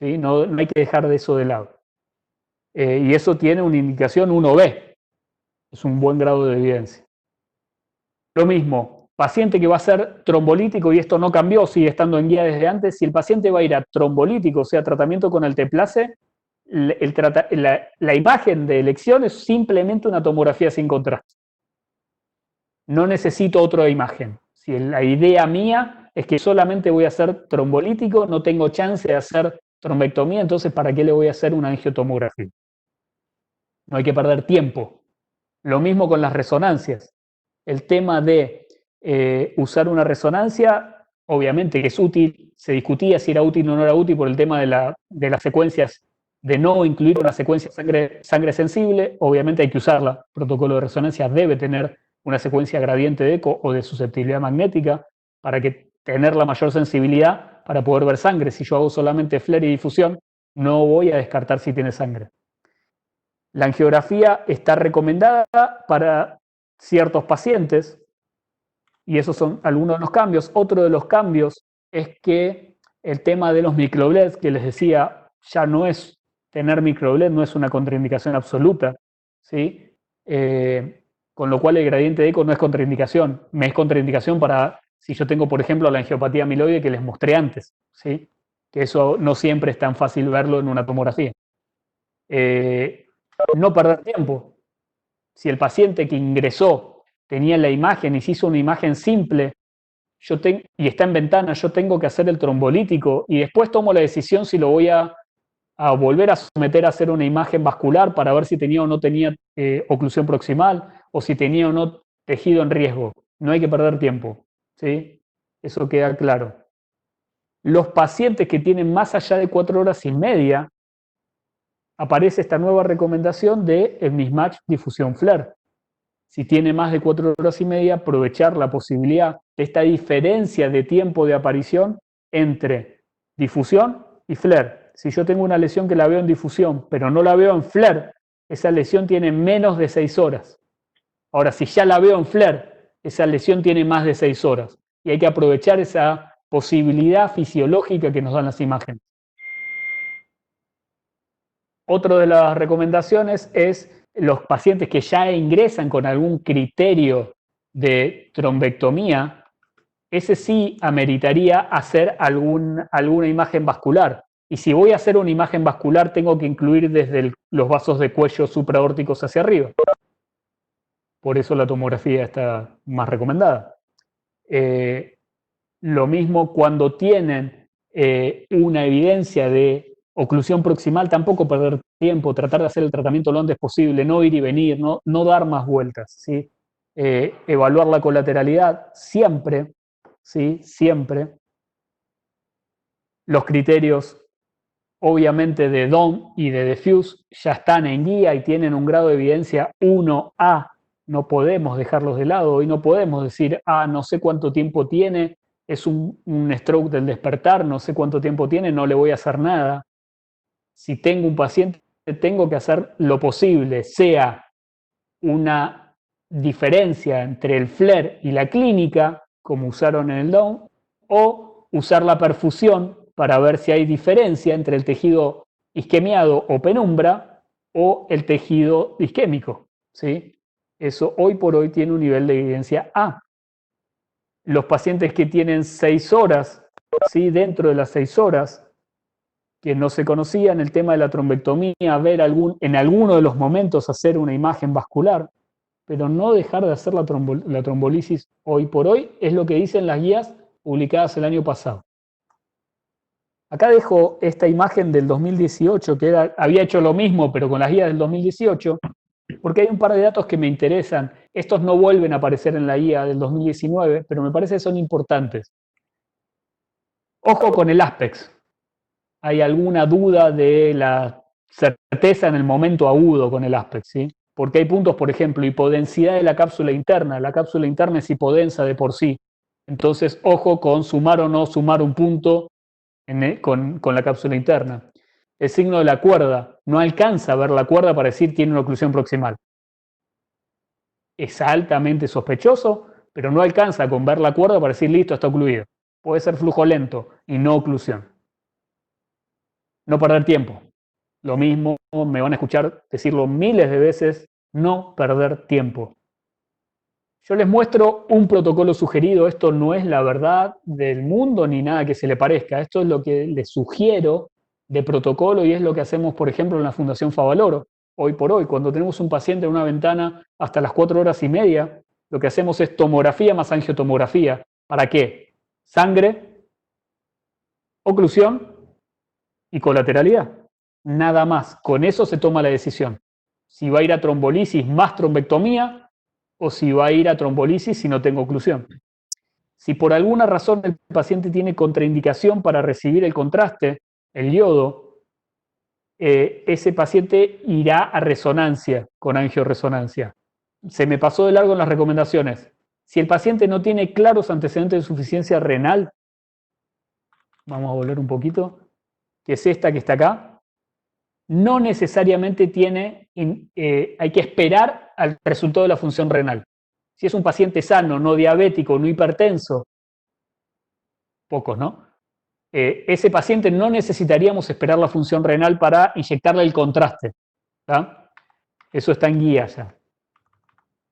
¿sí? No hay que dejar de eso de lado. Y eso tiene una indicación 1B, es un buen grado de evidencia. Lo mismo, paciente que va a ser trombolítico, y esto no cambió, sigue estando en guía desde antes, si el paciente va a ir a trombolítico, o sea, tratamiento con alteplase, la imagen de elección es simplemente una tomografía sin contraste. No necesito otra imagen. Si la idea mía es que solamente voy a hacer trombolítico, no tengo chance de hacer trombectomía, entonces ¿para qué le voy a hacer una angiotomografía? No hay que perder tiempo. Lo mismo con las resonancias. El tema de usar una resonancia, obviamente que es útil, se discutía si era útil o no era útil por el tema de las secuencias, de no incluir una secuencia sangre sensible, obviamente hay que usarla. El protocolo de resonancia debe tener una secuencia gradiente de eco o de susceptibilidad magnética para que tener la mayor sensibilidad para poder ver sangre. Si yo hago solamente flare y difusión, no voy a descartar si tiene sangre. La angiografía está recomendada para ciertos pacientes, y esos son algunos de los cambios. Otro de los cambios es que el tema de los microbleds, que les decía, ya no es tener microbled, no es una contraindicación absoluta, ¿sí? Con lo cual el gradiente de eco no es contraindicación, me es contraindicación para si yo tengo, por ejemplo, la angiopatía amiloide que les mostré antes, ¿sí? Que eso no siempre es tan fácil verlo en una tomografía. No perder tiempo. Si el paciente que ingresó tenía la imagen y se hizo una imagen simple y está en ventana, yo tengo que hacer el trombolítico y después tomo la decisión si lo voy a volver a someter a hacer una imagen vascular para ver si tenía o no tenía oclusión proximal o si tenía o no tejido en riesgo. No hay que perder tiempo, ¿sí? Eso queda claro. Los pacientes que tienen más allá de 4 horas y media, aparece esta nueva recomendación de el mismatch difusión flare. Si tiene más de 4 horas y media, aprovechar la posibilidad de esta diferencia de tiempo de aparición entre difusión y flare. Si yo tengo una lesión que la veo en difusión, pero no la veo en flare, esa lesión tiene menos de 6 horas. Ahora, si ya la veo en flare, esa lesión tiene más de 6 horas. Y hay que aprovechar esa posibilidad fisiológica que nos dan las imágenes. Otra de las recomendaciones es los pacientes que ya ingresan con algún criterio de trombectomía, ese sí ameritaría hacer alguna imagen vascular. Y si voy a hacer una imagen vascular, tengo que incluir desde los vasos de cuello supraórticos hacia arriba. Por eso la tomografía está más recomendada. Lo mismo cuando tienen una evidencia de oclusión proximal, tampoco perder tiempo, tratar de hacer el tratamiento lo antes posible, no ir y venir, no dar más vueltas, ¿sí? Evaluar la colateralidad siempre, ¿sí? Siempre. Los criterios, obviamente, de DOM y de diffuse ya están en guía y tienen un grado de evidencia 1A. No podemos dejarlos de lado y no podemos decir, no sé cuánto tiempo tiene, es un stroke del despertar, no sé cuánto tiempo tiene, no le voy a hacer nada. Si tengo un paciente, tengo que hacer lo posible, sea una diferencia entre el flare y la clínica, como usaron en el DOM, o usar la perfusión para ver si hay diferencia entre el tejido isquemiado o penumbra o el tejido isquémico, ¿sí? Eso hoy por hoy tiene un nivel de evidencia A. Los pacientes que tienen 6 horas, ¿sí? Dentro de las 6 horas, que no se conocían, el tema de la trombectomía, ver en alguno de los momentos hacer una imagen vascular, pero no dejar de hacer la trombolisis hoy por hoy, es lo que dicen las guías publicadas el año pasado. Acá dejo esta imagen del 2018, que había hecho lo mismo, pero con las guías del 2018, porque hay un par de datos que me interesan. Estos no vuelven a aparecer en la guía del 2019, pero me parece que son importantes. Ojo con el Aspex. Hay alguna duda de la certeza en el momento agudo con el Aspex, ¿sí? Porque hay puntos, por ejemplo, hipodensidad de la cápsula interna. La cápsula interna es hipodensa de por sí. Entonces, ojo con sumar o no sumar un punto con la cápsula interna. El signo de la cuerda. No alcanza a ver la cuerda para decir tiene una oclusión proximal. Es altamente sospechoso, pero no alcanza con ver la cuerda para decir listo, está ocluido. Puede ser flujo lento y no oclusión. No perder tiempo. Lo mismo, me van a escuchar decirlo miles de veces, no perder tiempo. Yo les muestro un protocolo sugerido, esto no es la verdad del mundo ni nada que se le parezca, esto es lo que les sugiero de protocolo y es lo que hacemos, por ejemplo, en la Fundación Favaloro. Hoy por hoy, cuando tenemos un paciente en una ventana hasta las 4 horas y media, lo que hacemos es tomografía más angiotomografía. ¿Para qué? Sangre, oclusión y colateralidad. Nada más. Con eso se toma la decisión. Si va a ir a trombolisis más trombectomía o si va a ir a trombolisis si no tengo oclusión. Si por alguna razón el paciente tiene contraindicación para recibir el contraste, el yodo, ese paciente irá a resonancia con angioresonancia. Se me pasó de largo en las recomendaciones. Si el paciente no tiene claros antecedentes de insuficiencia renal, vamos a volver un poquito, que es esta que está acá, no necesariamente hay que esperar al resultado de la función renal. Si es un paciente sano, no diabético, no hipertenso, pocos, ¿no? Ese paciente no necesitaríamos esperar la función renal para inyectarle el contraste. ¿Tá? Eso está en guía ya.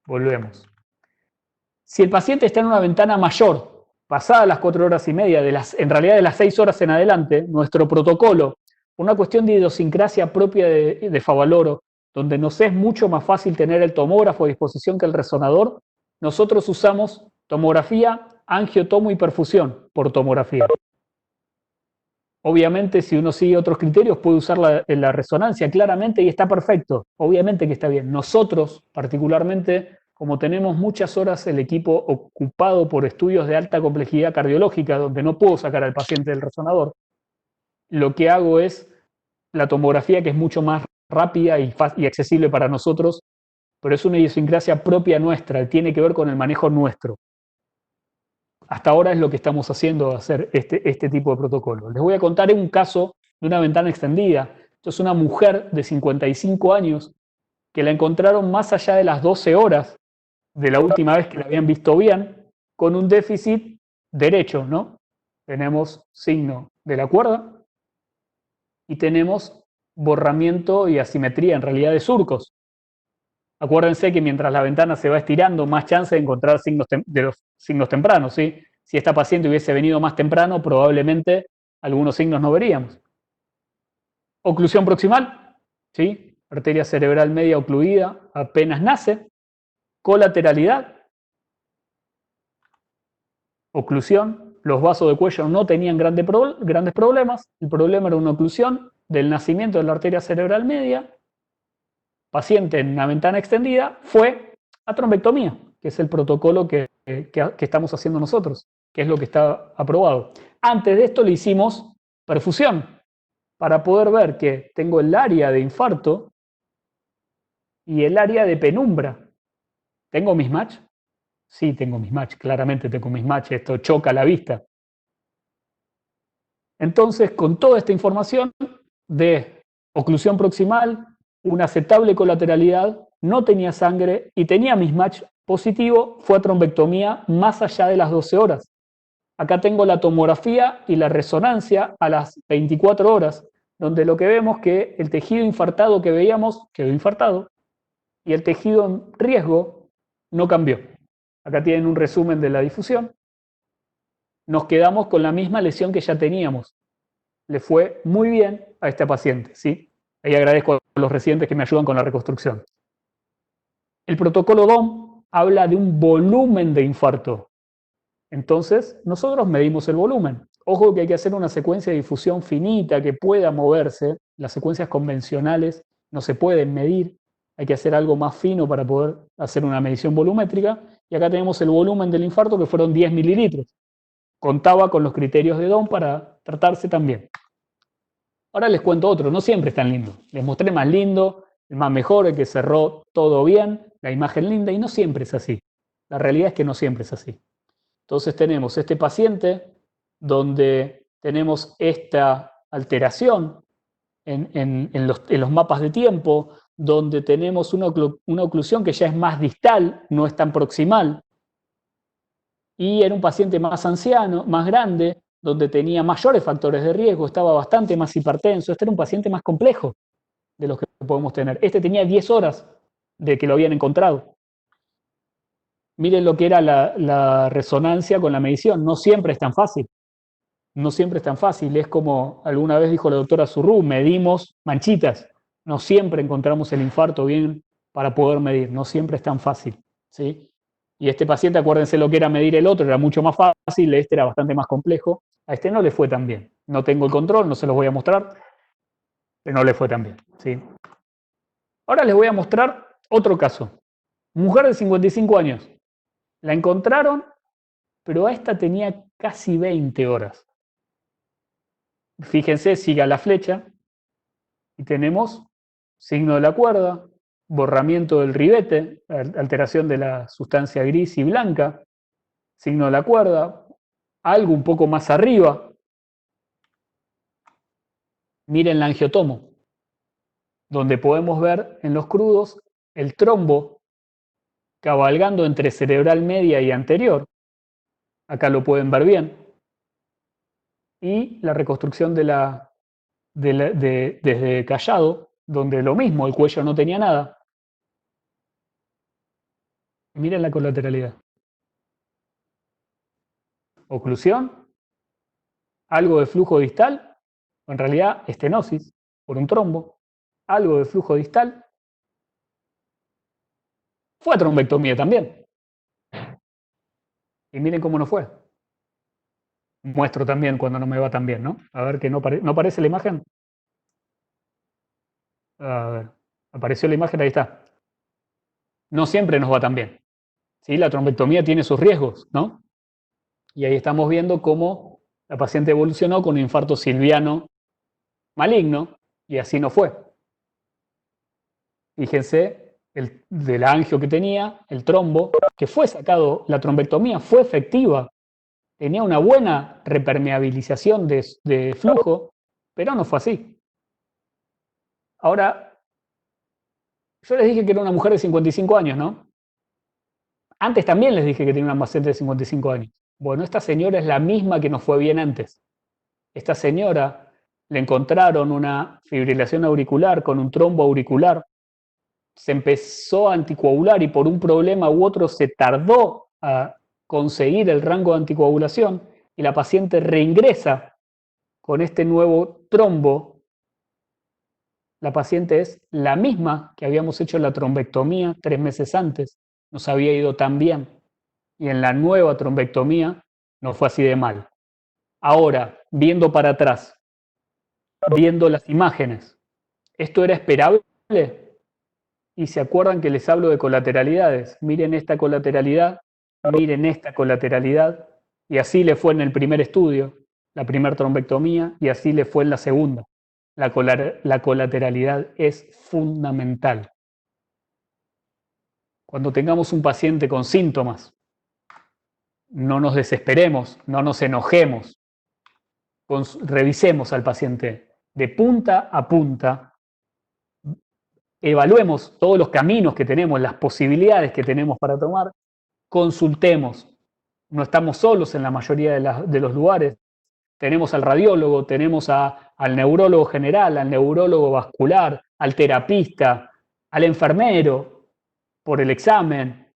Volvemos. Si el paciente está en una ventana mayor, pasada las 4 horas y media, en realidad de las 6 horas en adelante, nuestro protocolo, por una cuestión de idiosincrasia propia de Favaloro, donde nos es mucho más fácil tener el tomógrafo a disposición que el resonador, nosotros usamos tomografía, angiotomo y perfusión por tomografía. Obviamente, si uno sigue otros criterios, puede usar la resonancia claramente y está perfecto. Obviamente que está bien. Nosotros, particularmente, como tenemos muchas horas el equipo ocupado por estudios de alta complejidad cardiológica, donde no puedo sacar al paciente del resonador, lo que hago es la tomografía, que es mucho más rápida y accesible para nosotros, pero es una idiosincrasia propia nuestra, tiene que ver con el manejo nuestro. Hasta ahora es lo que estamos haciendo, hacer este tipo de protocolo. Les voy a contar un caso de una ventana extendida. Esto es una mujer de 55 años que la encontraron más allá de las 12 horas de la última vez que la habían visto bien, con un déficit derecho, ¿no? Tenemos signo de la cuerda y tenemos borramiento y asimetría en realidad de surcos. Acuérdense que mientras la ventana se va estirando, más chance de encontrar de los signos tempranos, ¿sí? Si esta paciente hubiese venido más temprano, probablemente algunos signos no veríamos. Oclusión proximal, ¿sí? Arteria cerebral media ocluida, apenas nace. Colateralidad, oclusión. Los vasos de cuello no tenían grandes problemas. El problema era una oclusión del nacimiento de la arteria cerebral media. Paciente en una ventana extendida, fue a trombectomía, que es el protocolo que estamos haciendo nosotros, que es lo que está aprobado. Antes de esto le hicimos perfusión, para poder ver que tengo el área de infarto y el área de penumbra. ¿Tengo mismatch? Sí, tengo mismatch, claramente tengo mismatch, esto choca la vista. Entonces, con toda esta información de oclusión proximal, una aceptable colateralidad, no tenía sangre y tenía mismatch positivo, fue a trombectomía más allá de las 12 horas. Acá tengo la tomografía y la resonancia a las 24 horas, donde lo que vemos es que el tejido infartado que veíamos quedó infartado y el tejido en riesgo no cambió. Acá tienen un resumen de la difusión. nos quedamos con la misma lesión que ya teníamos. Le fue muy bien a este paciente, ¿sí? Ahí agradezco a los residentes que me ayudan con la reconstrucción. El protocolo DOM habla de un volumen de infarto. Entonces, nosotros medimos el volumen. Ojo que hay que hacer una secuencia de difusión finita que pueda moverse. Las secuencias convencionales no se pueden medir. Hay que hacer algo más fino para poder hacer una medición volumétrica. Y acá tenemos el volumen del infarto, que fueron 10 mililitros. Contaba con los criterios de DOM para tratarse también. Ahora les cuento otro, no siempre es tan lindo. Les mostré el más lindo, el más mejor, el que cerró todo bien, la imagen linda, y no siempre es así. La realidad es que no siempre es así. Entonces tenemos este paciente donde tenemos esta alteración en los mapas de tiempo, donde tenemos una oclusión que ya es más distal, no es tan proximal, y era un paciente más anciano, más grande, donde tenía mayores factores de riesgo, estaba bastante más hipertenso. Este era un paciente más complejo de los que podemos tener. Este tenía 10 horas de que lo habían encontrado. Miren lo que era la resonancia con la medición. No siempre es tan fácil. No siempre es tan fácil. Es como alguna vez dijo la doctora Zurrú, medimos manchitas. No siempre encontramos el infarto bien para poder medir. No siempre es tan fácil, ¿sí? Y este paciente, acuérdense lo que era medir el otro, era mucho más fácil, este era bastante más complejo. A este no le fue tan bien. No tengo el control, no se los voy a mostrar, pero no le fue tan bien, ¿sí? Ahora les voy a mostrar otro caso. Mujer de 55 años. La encontraron, pero a esta tenía casi 20 horas. Fíjense, siga la flecha y tenemos signo de la cuerda, borramiento del ribete, alteración de la sustancia gris y blanca, signo de la cuerda, algo un poco más arriba. Miren la angiotomo, donde podemos ver en los crudos el trombo cabalgando entre cerebral media y anterior. Acá lo pueden ver bien. Y la reconstrucción desde Callado, donde lo mismo, el cuello no tenía nada. Miren la colateralidad. Oclusión, algo de flujo distal, o en realidad estenosis por un trombo, algo de flujo distal. Fue a trombectomía también. Y miren cómo no fue. Muestro también cuando no me va tan bien, ¿no? A ver que no aparece la imagen. A ver, apareció la imagen, ahí está. No siempre nos va tan bien. ¿Sí? La trombectomía tiene sus riesgos, ¿no? Y ahí estamos viendo cómo la paciente evolucionó con un infarto silviano maligno y así no fue. Fíjense del angio que tenía, el trombo, que fue sacado, la trombectomía fue efectiva, tenía una buena repermeabilización de flujo, pero no fue así. Ahora, yo les dije que era una mujer de 55 años, ¿no? Antes también les dije que tenía una paciente de 55 años. Bueno, esta señora es la misma que nos fue bien antes. Esta señora le encontraron una fibrilación auricular con un trombo auricular. Se empezó a anticoagular y por un problema u otro se tardó a conseguir el rango de anticoagulación y la paciente reingresa con este nuevo trombo. La paciente es la misma que habíamos hecho la trombectomía 3 meses antes. Nos había ido tan bien. Y en la nueva trombectomía no fue así de mal. Ahora, viendo para atrás, viendo las imágenes, ¿esto era esperable? Y se acuerdan que les hablo de colateralidades. Miren esta colateralidad, miren esta colateralidad. Y así le fue en el primer estudio, la primera trombectomía, y así le fue en la segunda. La colateralidad es fundamental. Cuando tengamos un paciente con síntomas, no nos desesperemos, no nos enojemos. Revisemos al paciente de punta a punta, evaluemos todos los caminos que tenemos, las posibilidades que tenemos para tomar, consultemos. No estamos solos en la mayoría de los lugares. Tenemos al radiólogo, tenemos al neurólogo general, al neurólogo vascular, al terapista, al enfermero por el examen.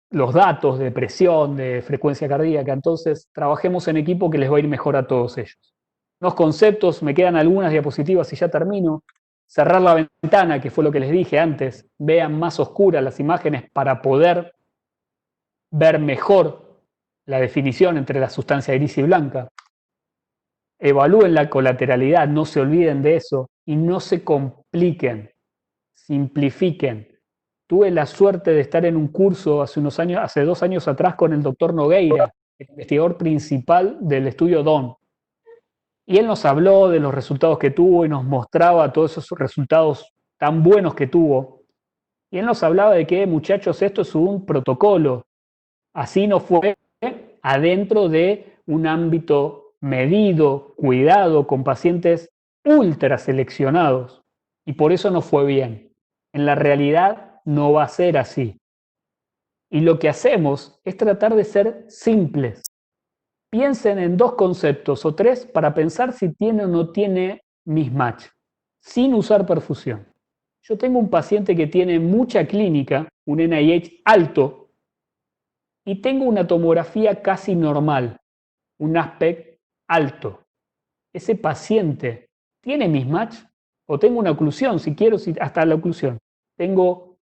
los datos de presión, de frecuencia cardíaca. Entonces, trabajemos en equipo que les va a ir mejor a todos ellos. Unos conceptos, me quedan algunas diapositivas y ya termino. Cerrar la ventana, que fue lo que les dije antes. Vean más oscuras las imágenes para poder ver mejor la definición entre la sustancia gris y blanca. Evalúen la colateralidad, no se olviden de eso y no se compliquen, simplifiquen. Tuve la suerte de estar en un curso hace 2 años atrás con el doctor Nogueira, el investigador principal del estudio DON. Y él nos habló de los resultados que tuvo y nos mostraba todos esos resultados tan buenos que tuvo. Y él nos hablaba de que, muchachos, esto es un protocolo. Así no fue adentro de un ámbito medido, cuidado, con pacientes ultra seleccionados. Y por eso no fue bien. En la realidad no va a ser así. Y lo que hacemos es tratar de ser simples. Piensen en 2 conceptos o 3 para pensar si tiene o no tiene mismatch, sin usar perfusión. Yo tengo un paciente que tiene mucha clínica, un NIH alto, y tengo una tomografía casi normal, un aspect alto. Ese paciente tiene mismatch o tengo una oclusión, si quiero, hasta la oclusión. Tengo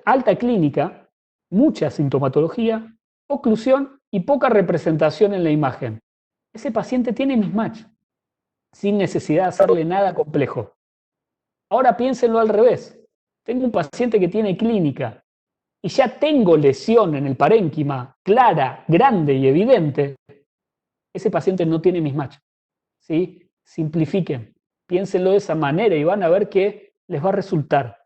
alta clínica, mucha sintomatología, oclusión y poca representación en la imagen. Ese paciente tiene mismatch, sin necesidad de hacerle nada complejo. Ahora piénsenlo al revés. Tengo un paciente que tiene clínica y ya tengo lesión en el parénquima clara, grande y evidente. Ese paciente no tiene mismatch. ¿Sí? Simplifiquen, piénsenlo de esa manera y van a ver que les va a resultar.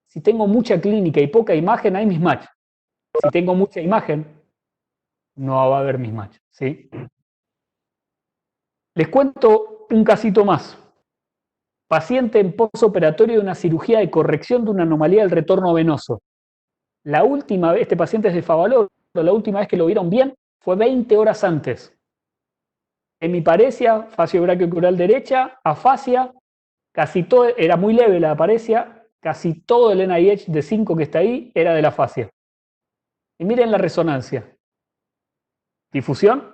Si tengo mucha clínica y poca imagen, hay mismatch. Si tengo mucha imagen, no va a haber mismatch. ¿Sí? Les cuento un casito más. Paciente en postoperatorio de una cirugía de corrección de una anomalía del retorno venoso. La última vez, este paciente es de Favaloro, la última vez que lo vieron bien fue 20 horas antes. Hemiparesia, fascio brachiocaural derecha, afasia, casi todo, era muy leve la apariencia, casi todo el NIH de 5 que está ahí era de la afasia. Y miren la resonancia. Difusión,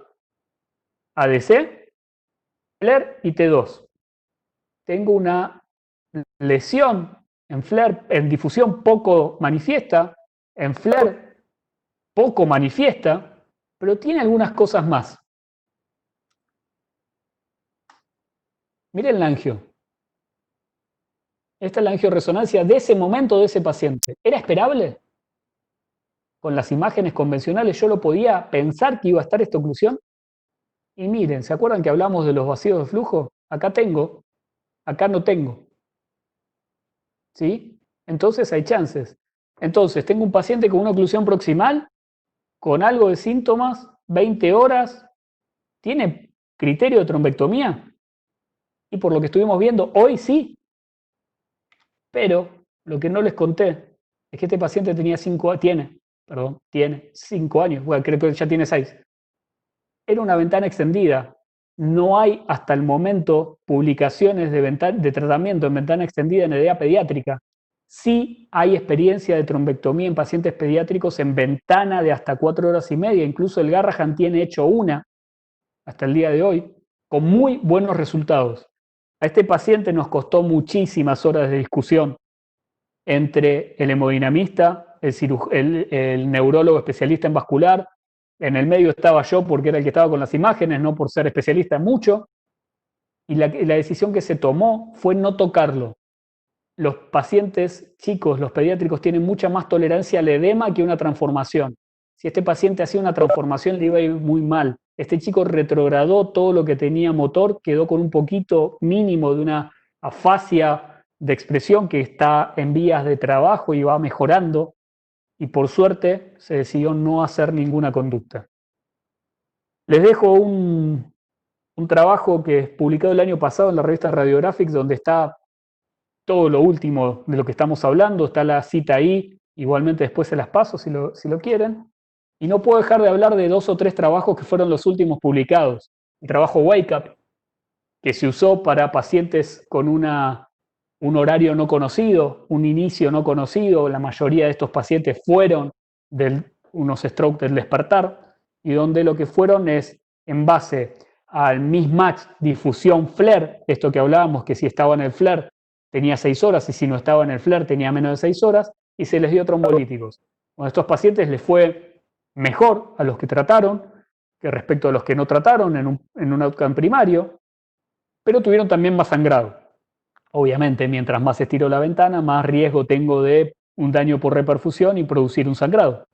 ADC, FLAIR y T2. Tengo una lesión en FLAIR, en difusión poco manifiesta, en FLAIR poco manifiesta, pero tiene algunas cosas más. Miren la angio. Esta es la angioresonancia de ese momento de ese paciente. ¿Era esperable? Con las imágenes convencionales yo lo podía pensar que iba a estar esta oclusión. Y miren, ¿se acuerdan que hablamos de los vacíos de flujo? Acá tengo, acá no tengo. ¿Sí? Entonces hay chances. Entonces tengo un paciente con una oclusión proximal, con algo de síntomas, 20 horas, ¿tiene criterio de trombectomía? Y por lo que estuvimos viendo, hoy sí. Pero lo que no les conté es que este paciente tiene 5 años, bueno, creo que ya tiene 6. Era una ventana extendida. No hay hasta el momento publicaciones de tratamiento en ventana extendida en edema pediátrica. Sí hay experiencia de trombectomía en pacientes pediátricos en ventana de hasta 4 horas y media. Incluso el Garrahan tiene hecho una hasta el día de hoy, con muy buenos resultados. A este paciente nos costó muchísimas horas de discusión entre el hemodinamista, el neurólogo especialista en vascular. En el medio estaba yo porque era el que estaba con las imágenes, no por ser especialista en mucho. Y la decisión que se tomó fue no tocarlo. Los pacientes chicos, los pediátricos, tienen mucha más tolerancia al edema que una transformación. Si este paciente hacía una transformación, le iba a ir muy mal. Este chico retrogradó todo lo que tenía motor, quedó con un poquito mínimo de una afasia de expresión que está en vías de trabajo y va mejorando. Y por suerte se decidió no hacer ninguna conducta. Les dejo un trabajo que es publicado el año pasado en la revista Radiographics, donde está todo lo último de lo que estamos hablando, está la cita ahí, igualmente después se las paso si lo quieren. Y no puedo dejar de hablar de 2 o 3 trabajos que fueron los últimos publicados. El trabajo Wake Up, que se usó para pacientes con un horario no conocido, un inicio no conocido. La mayoría de estos pacientes fueron unos strokes del despertar, y donde lo que fueron es, en base al mismatch difusión flare, esto que hablábamos, que si estaba en el flare tenía 6 horas y si no estaba en el flare tenía menos de 6 horas, y se les dio trombolíticos. Bueno, a estos pacientes les fue mejor a los que trataron que respecto a los que no trataron en un outcome primario, pero tuvieron también más sangrado. Obviamente, mientras más estiro la ventana, más riesgo tengo de un daño por reperfusión y producir un sangrado.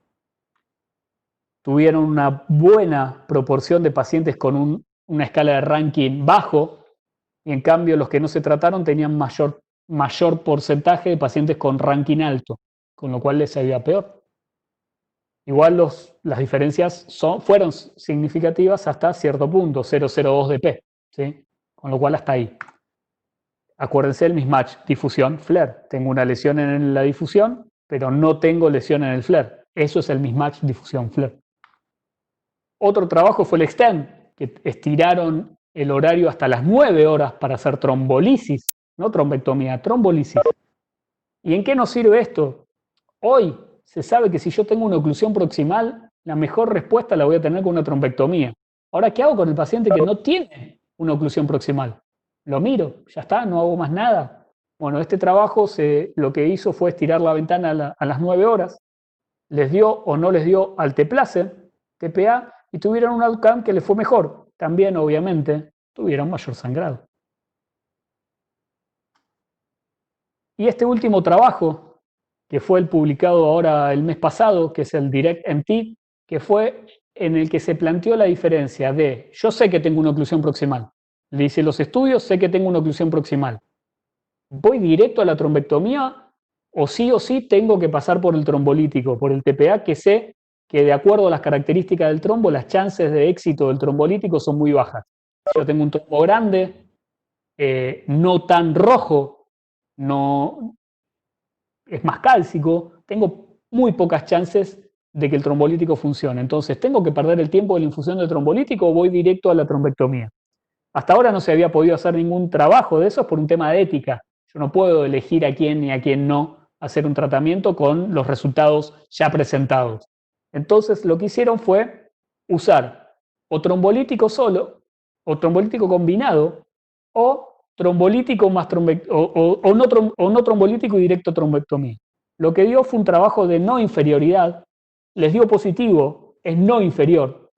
Tuvieron una buena proporción de pacientes con una escala de ranking bajo, y en cambio los que no se trataron tenían mayor porcentaje de pacientes con ranking alto, con lo cual les salía peor. Igual las diferencias fueron significativas hasta cierto punto, 0,02 de P, ¿sí? Con lo cual hasta ahí. Acuérdense el mismatch, difusión, flare. Tengo una lesión en la difusión, pero no tengo lesión en el flare. Eso es el mismatch, difusión, flare. Otro trabajo fue el extend, que estiraron el horario hasta las 9 horas para hacer trombolisis, no trombectomía, trombolisis. ¿Y en qué nos sirve esto? Hoy se sabe que si yo tengo una oclusión proximal, la mejor respuesta la voy a tener con una trombectomía. Ahora, ¿qué hago con el paciente que no tiene una oclusión proximal? Lo miro, ya está, no hago más nada. Bueno, este trabajo lo que hizo fue estirar la ventana a las 9 horas, les dio o no les dio alteplase, TPA, y tuvieron un outcome que les fue mejor. También, obviamente, tuvieron mayor sangrado. Y este último trabajo, que fue el publicado ahora el mes pasado, que es el DIRECT-MT, que fue en el que se planteó la diferencia de, yo sé que tengo una oclusión proximal, le hice los estudios, sé que tengo una oclusión proximal, ¿voy directo a la trombectomía o sí tengo que pasar por el trombolítico, por el TPA, que sé que de acuerdo a las características del trombo, las chances de éxito del trombolítico son muy bajas? Yo tengo un trombo grande, no tan rojo, no es más cálcico, tengo muy pocas chances de que el trombolítico funcione. Entonces, ¿tengo que perder el tiempo de la infusión de trombolítico o voy directo a la trombectomía? Hasta ahora no se había podido hacer ningún trabajo de eso por un tema de ética. Yo no puedo elegir a quién ni a quién no hacer un tratamiento con los resultados ya presentados. Entonces, lo que hicieron fue usar o trombolítico solo, o trombolítico combinado, o trombolítico más o no trombolítico y directo trombectomía. Lo que dio fue un trabajo de no inferioridad, les dio positivo, es no inferior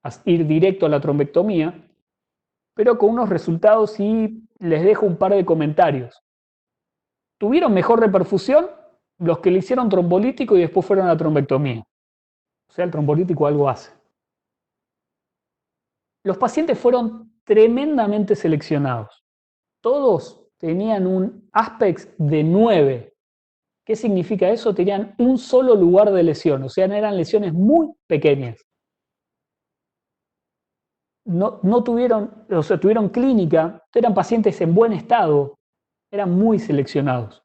a ir directo a la trombectomía, pero con unos resultados, y les dejo un par de comentarios. Tuvieron mejor reperfusión los que le hicieron trombolítico y después fueron a la trombectomía. O sea, el trombolítico algo hace. Los pacientes fueron tremendamente seleccionados. Todos tenían un Aspect de 9. ¿Qué significa eso? Tenían un solo lugar de lesión, o sea, eran lesiones muy pequeñas. No tuvieron, o sea, tuvieron clínica, eran pacientes en buen estado, eran muy seleccionados.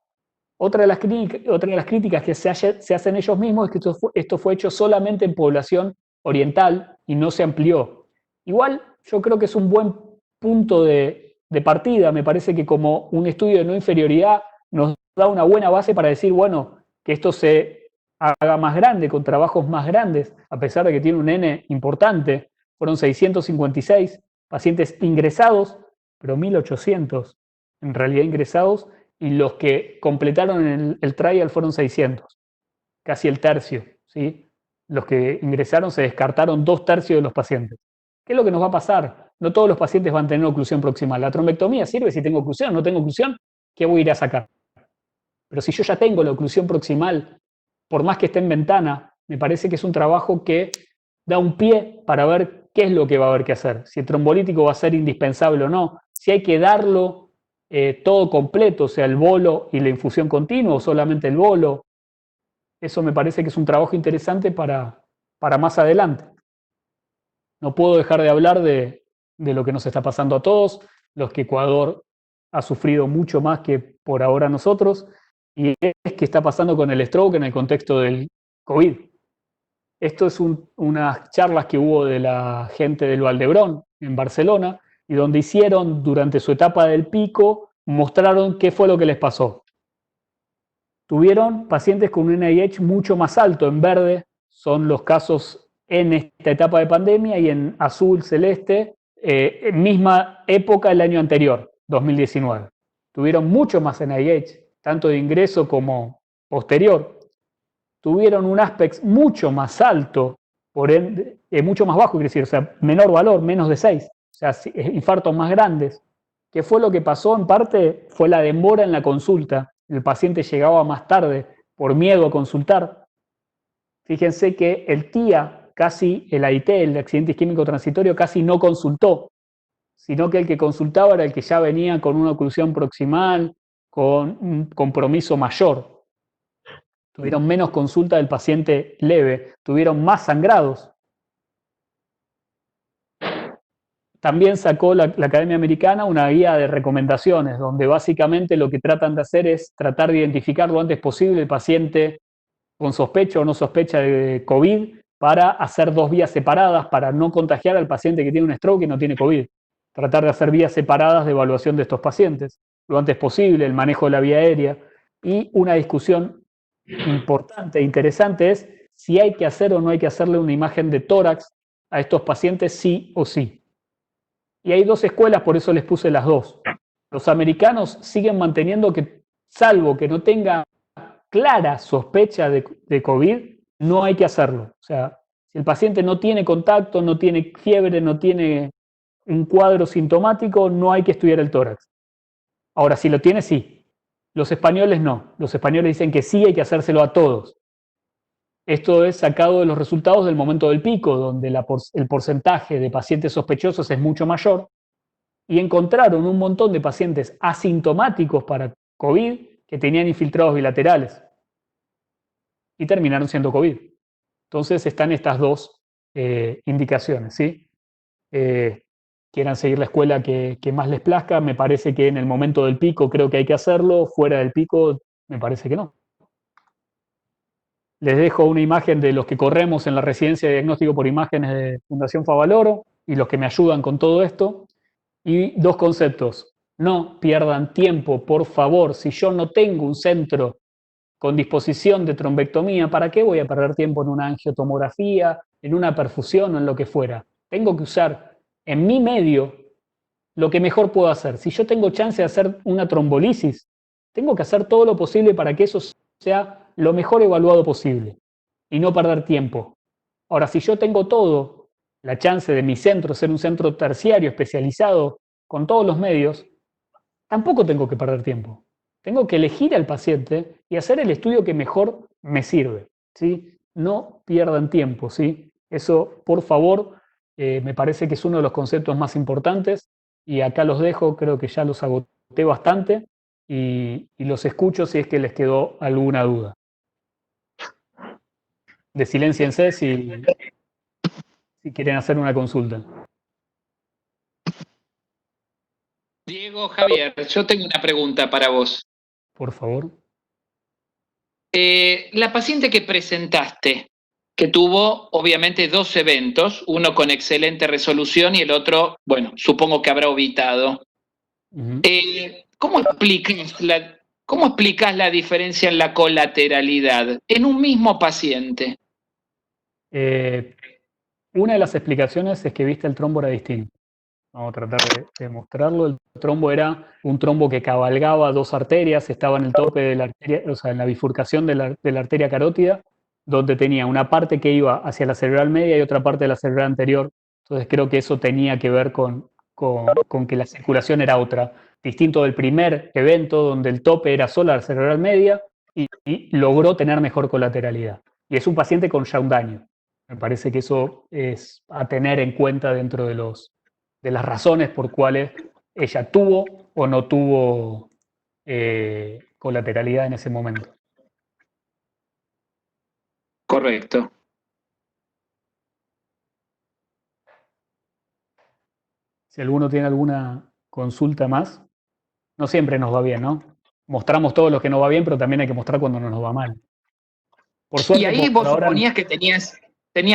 Otra de las críticas que se hacen ellos mismos es que esto fue hecho solamente en población oriental y no se amplió. Igual yo creo que es un buen punto de partida. Me parece que como un estudio de no inferioridad nos da una buena base para decir, bueno, que esto se haga más grande, con trabajos más grandes, a pesar de que tiene un N importante. Fueron 656 pacientes ingresados, pero 1800 en realidad ingresados, y los que completaron el trial fueron 600, casi el tercio, ¿sí? Los que ingresaron se descartaron 2/3 de los pacientes. ¿Qué es lo que nos va a pasar? No todos los pacientes van a tener oclusión proximal. La trombectomía sirve si tengo oclusión, no tengo oclusión, ¿qué voy a ir a sacar? Pero si yo ya tengo la oclusión proximal, por más que esté en ventana, me parece que es un trabajo que da un pie para ver qué es lo que va a haber que hacer, si el trombolítico va a ser indispensable o no, si hay que darlo todo completo, o sea, el bolo y la infusión continua o solamente el bolo. Eso me parece que es un trabajo interesante para más adelante. No puedo dejar de hablar de lo que nos está pasando a todos, los que Ecuador ha sufrido mucho más que por ahora nosotros, y es que está pasando con el stroke en el contexto del COVID. Esto es unas charlas que hubo de la gente del Valdebrón en Barcelona, y donde hicieron durante su etapa del pico, mostraron qué fue lo que les pasó. tuvieron pacientes con un NIH mucho más alto. En verde son los casos en esta etapa de pandemia y en azul celeste, misma época el año anterior, 2019. Tuvieron mucho más NIH, tanto de ingreso como posterior. Tuvieron un aspecto mucho más alto, por ende, mucho más bajo, quiere decir, o sea, menor valor, menos de 6, o sea, infartos más grandes. ¿Qué fue lo que pasó? En parte fue la demora en la consulta. El paciente llegaba más tarde por miedo a consultar. Fíjense que el TIA, casi el AIT, el accidente isquémico transitorio, casi no consultó, sino que el que consultaba era el que ya venía con una oclusión proximal, con un compromiso mayor. Tuvieron menos consulta del paciente leve, tuvieron más sangrados. También sacó la Academia Americana una guía de recomendaciones, donde básicamente lo que tratan de hacer es tratar de identificar lo antes posible el paciente con sospecha o no sospecha de COVID para hacer 2 vías separadas, para no contagiar al paciente que tiene un stroke y no tiene COVID. Tratar de hacer vías separadas de evaluación de estos pacientes, lo antes posible, el manejo de la vía aérea. Y una discusión importante e interesante es si hay que hacer o no hay que hacerle una imagen de tórax a estos pacientes, sí o sí. Y hay 2 escuelas, por eso les puse las 2. Los americanos siguen manteniendo que, salvo que no tenga clara sospecha de COVID, no hay que hacerlo. O sea, si el paciente no tiene contacto, no tiene fiebre, no tiene un cuadro sintomático, no hay que estudiar el tórax. Ahora, si lo tiene, sí. Los españoles no. Los españoles dicen que sí hay que hacérselo a todos. Esto es sacado de los resultados del momento del pico, donde el porcentaje de pacientes sospechosos es mucho mayor, y encontraron un montón de pacientes asintomáticos para COVID que tenían infiltrados bilaterales y terminaron siendo COVID. Entonces están estas 2 indicaciones, ¿sí? Quieran seguir la escuela que más les plazca, me parece que en el momento del pico creo que hay que hacerlo, fuera del pico me parece que no. Les dejo una imagen de los que corremos en la residencia de diagnóstico por imágenes de Fundación Favaloro y los que me ayudan con todo esto. Y 2 conceptos. No pierdan tiempo, por favor. Si yo no tengo un centro con disposición de trombectomía, ¿para qué voy a perder tiempo en una angiotomografía, en una perfusión o en lo que fuera? Tengo que usar en mi medio lo que mejor puedo hacer. Si yo tengo chance de hacer una trombolisis, tengo que hacer todo lo posible para que eso sea lo mejor evaluado posible y no perder tiempo. Ahora, si yo tengo todo, la chance de mi centro ser un centro terciario especializado con todos los medios, tampoco tengo que perder tiempo. Tengo que elegir al paciente y hacer el estudio que mejor me sirve, ¿sí? No pierdan tiempo, ¿sí? Eso, por favor, me parece que es uno de los conceptos más importantes y acá los dejo, creo que ya los agoté bastante y los escucho si es que les quedó alguna duda. Desilénciense si quieren hacer una consulta. Diego, Javier, yo tengo una pregunta para vos. Por favor. La paciente que presentaste, que tuvo obviamente 2 eventos, uno con excelente resolución y el otro, bueno, supongo que habrá ovitado. ¿Cómo explicas la diferencia en la colateralidad en un mismo paciente? Una de las explicaciones es que viste el trombo era distinto. Vamos a tratar de mostrarlo. El trombo era un trombo que cabalgaba 2 arterias, estaba en el tope de la arteria, o sea, en la bifurcación de la arteria carótida, donde tenía una parte que iba hacia la cerebral media y otra parte de la cerebral anterior. Entonces creo que eso tenía que ver con que la circulación era otra. Distinto del primer evento, donde el tope era solo la cerebral media y logró tener mejor colateralidad. Y es un paciente con ya un daño. Me parece que eso es a tener en cuenta dentro de las razones por cuales ella tuvo o no tuvo colateralidad en ese momento. Correcto. Si alguno tiene alguna consulta más, no siempre nos va bien, ¿no? Mostramos todo lo que nos va bien, pero también hay que mostrar cuando no nos va mal. Por suerte, y ahí vos suponías que tenías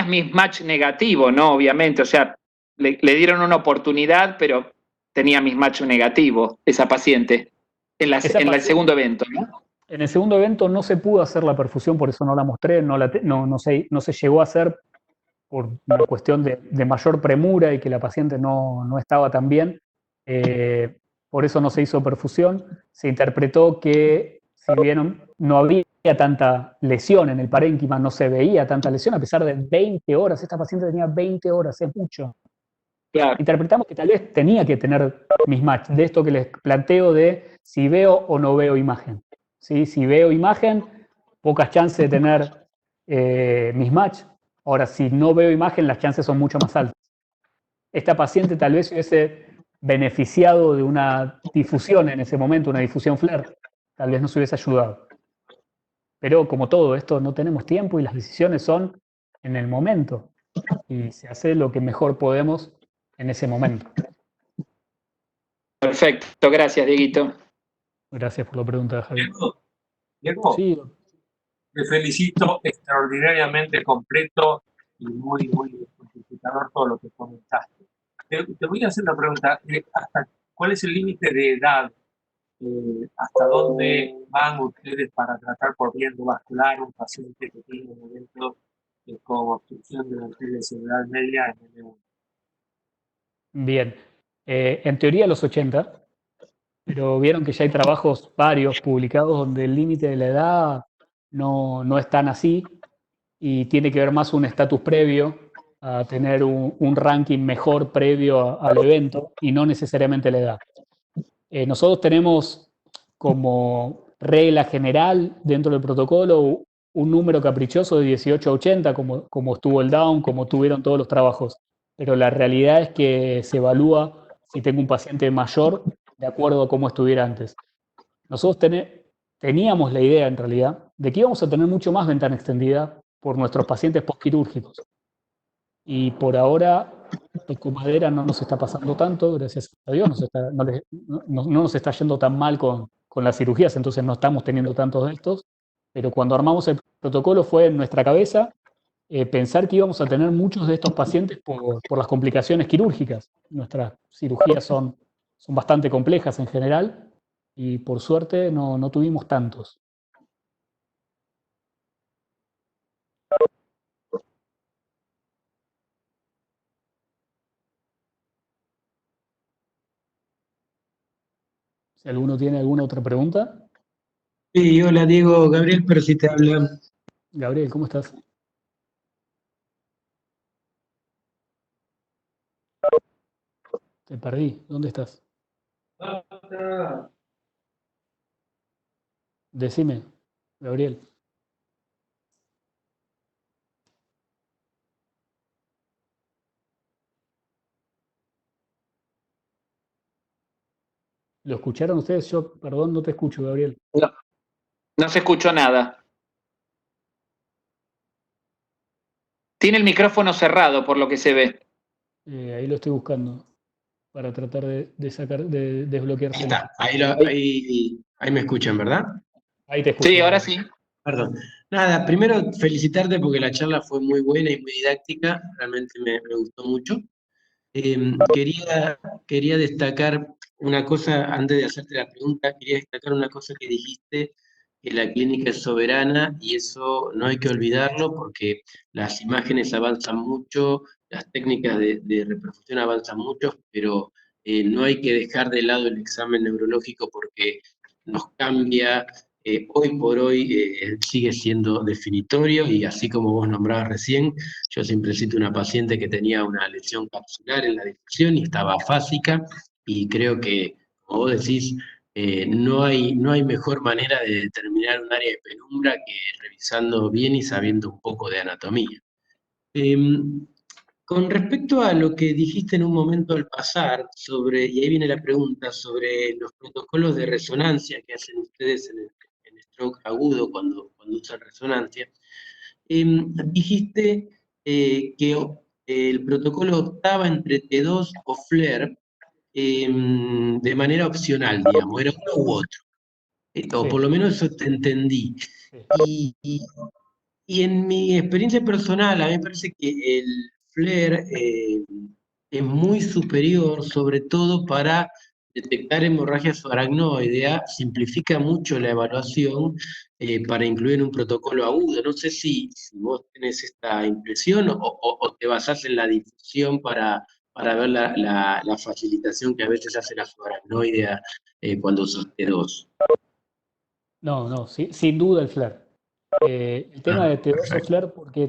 mismatch negativo, ¿no? Obviamente, o sea, le dieron una oportunidad, pero tenía mismatch negativo esa paciente en el segundo evento, ¿no? En el segundo evento no se pudo hacer la perfusión, por eso no la mostré, no se llegó a hacer por una cuestión de mayor premura y que la paciente no estaba tan bien. Por eso no se hizo perfusión. Se interpretó que si bien no había tanta lesión en el parénquima, no se veía tanta lesión, a pesar de 20 horas, esta paciente tenía 20 horas, es mucho. Claro. Interpretamos que tal vez tenía que tener mismatch, de esto que les planteo de si veo o no veo imagen. ¿Sí? Si veo imagen, pocas chances de tener mismatch. Ahora, si no veo imagen, las chances son mucho más altas. Esta paciente tal vez hubiese beneficiado de una difusión en ese momento, una difusión FLAIR. Tal vez nos hubiese ayudado. Pero como todo esto, no tenemos tiempo y las decisiones son en el momento. Y se hace lo que mejor podemos en ese momento. Perfecto, gracias, Dieguito. Gracias por la pregunta, Javier. Diego, Sí, te felicito, extraordinariamente completo y muy simplificador todo lo que comentaste. Te voy a hacer una pregunta, ¿cuál es el límite de edad? ¿Hasta dónde van ustedes para tratar por vía endovascular un paciente que tiene un evento con obstrucción de la arteria cerebral media en M1? bien. En teoría los 80, pero vieron que ya hay trabajos varios publicados donde el límite de la edad no es tan así y tiene que ver más un estatus previo a tener un ranking mejor previo al evento y no necesariamente la edad. Nosotros tenemos como regla general dentro del protocolo un número caprichoso de 18 a 80, como estuvo el Down, como tuvieron todos los trabajos. Pero la realidad es que se evalúa si tengo un paciente mayor de acuerdo a cómo estuviera antes. Nosotros teníamos la idea, en realidad, de que íbamos a tener mucho más ventana extendida por nuestros pacientes postquirúrgicos. Y por ahora, con madera no nos está pasando tanto, gracias a Dios, no nos está yendo tan mal con las cirugías, entonces no estamos teniendo tantos de estos. Pero cuando armamos el protocolo fue en nuestra cabeza pensar que íbamos a tener muchos de estos pacientes por las complicaciones quirúrgicas. Nuestras cirugías son bastante complejas en general y por suerte no tuvimos tantos. Si alguno tiene alguna otra pregunta. Sí, hola Diego, Gabriel, pero si te habla. Gabriel, ¿cómo estás? Te perdí. ¿Dónde estás? Decime, Gabriel. ¿Lo escucharon ustedes? Yo, perdón, no te escucho, Gabriel. No se escuchó nada. Tiene el micrófono cerrado, por lo que se ve. Ahí lo estoy buscando para tratar de desbloquearse. Ahí me escuchan, ¿verdad? Ahí te escucho. Sí, ahora sí. Perdón. Nada, primero felicitarte porque la charla fue muy buena y muy didáctica, realmente me gustó mucho. Quería destacar una cosa, antes de hacerte la pregunta, quería destacar una cosa que dijiste, que la clínica es soberana y eso no hay que olvidarlo porque las imágenes avanzan mucho, las técnicas de reperfusión avanzan mucho, pero no hay que dejar de lado el examen neurológico porque nos cambia. Hoy por hoy sigue siendo definitorio y así como vos nombrabas recién, yo siempre cito una paciente que tenía una lesión capsular en la difusión y estaba afásica y creo que, como vos decís, no hay mejor manera de determinar un área de penumbra que revisando bien y sabiendo un poco de anatomía. Con respecto a lo que dijiste en un momento al pasar, y ahí viene la pregunta, sobre los protocolos de resonancia que hacen ustedes en stroke agudo cuando usan resonancia, dijiste que el protocolo optaba entre T2 o FLAIR de manera opcional, digamos, era uno u otro. O por lo menos eso te entendí. Sí. Y en mi experiencia personal, a mí me parece que el FLAIR es muy superior, sobre todo para detectar hemorragia subaracnoidea simplifica mucho la evaluación para incluir en un protocolo agudo. No sé si vos tenés esta impresión o te basás en la difusión para ver la facilitación que a veces hace la subaracnoidea cuando usas T2. No, sin duda el FLAIR. El tema de T2 o Perfecto. FLAIR, porque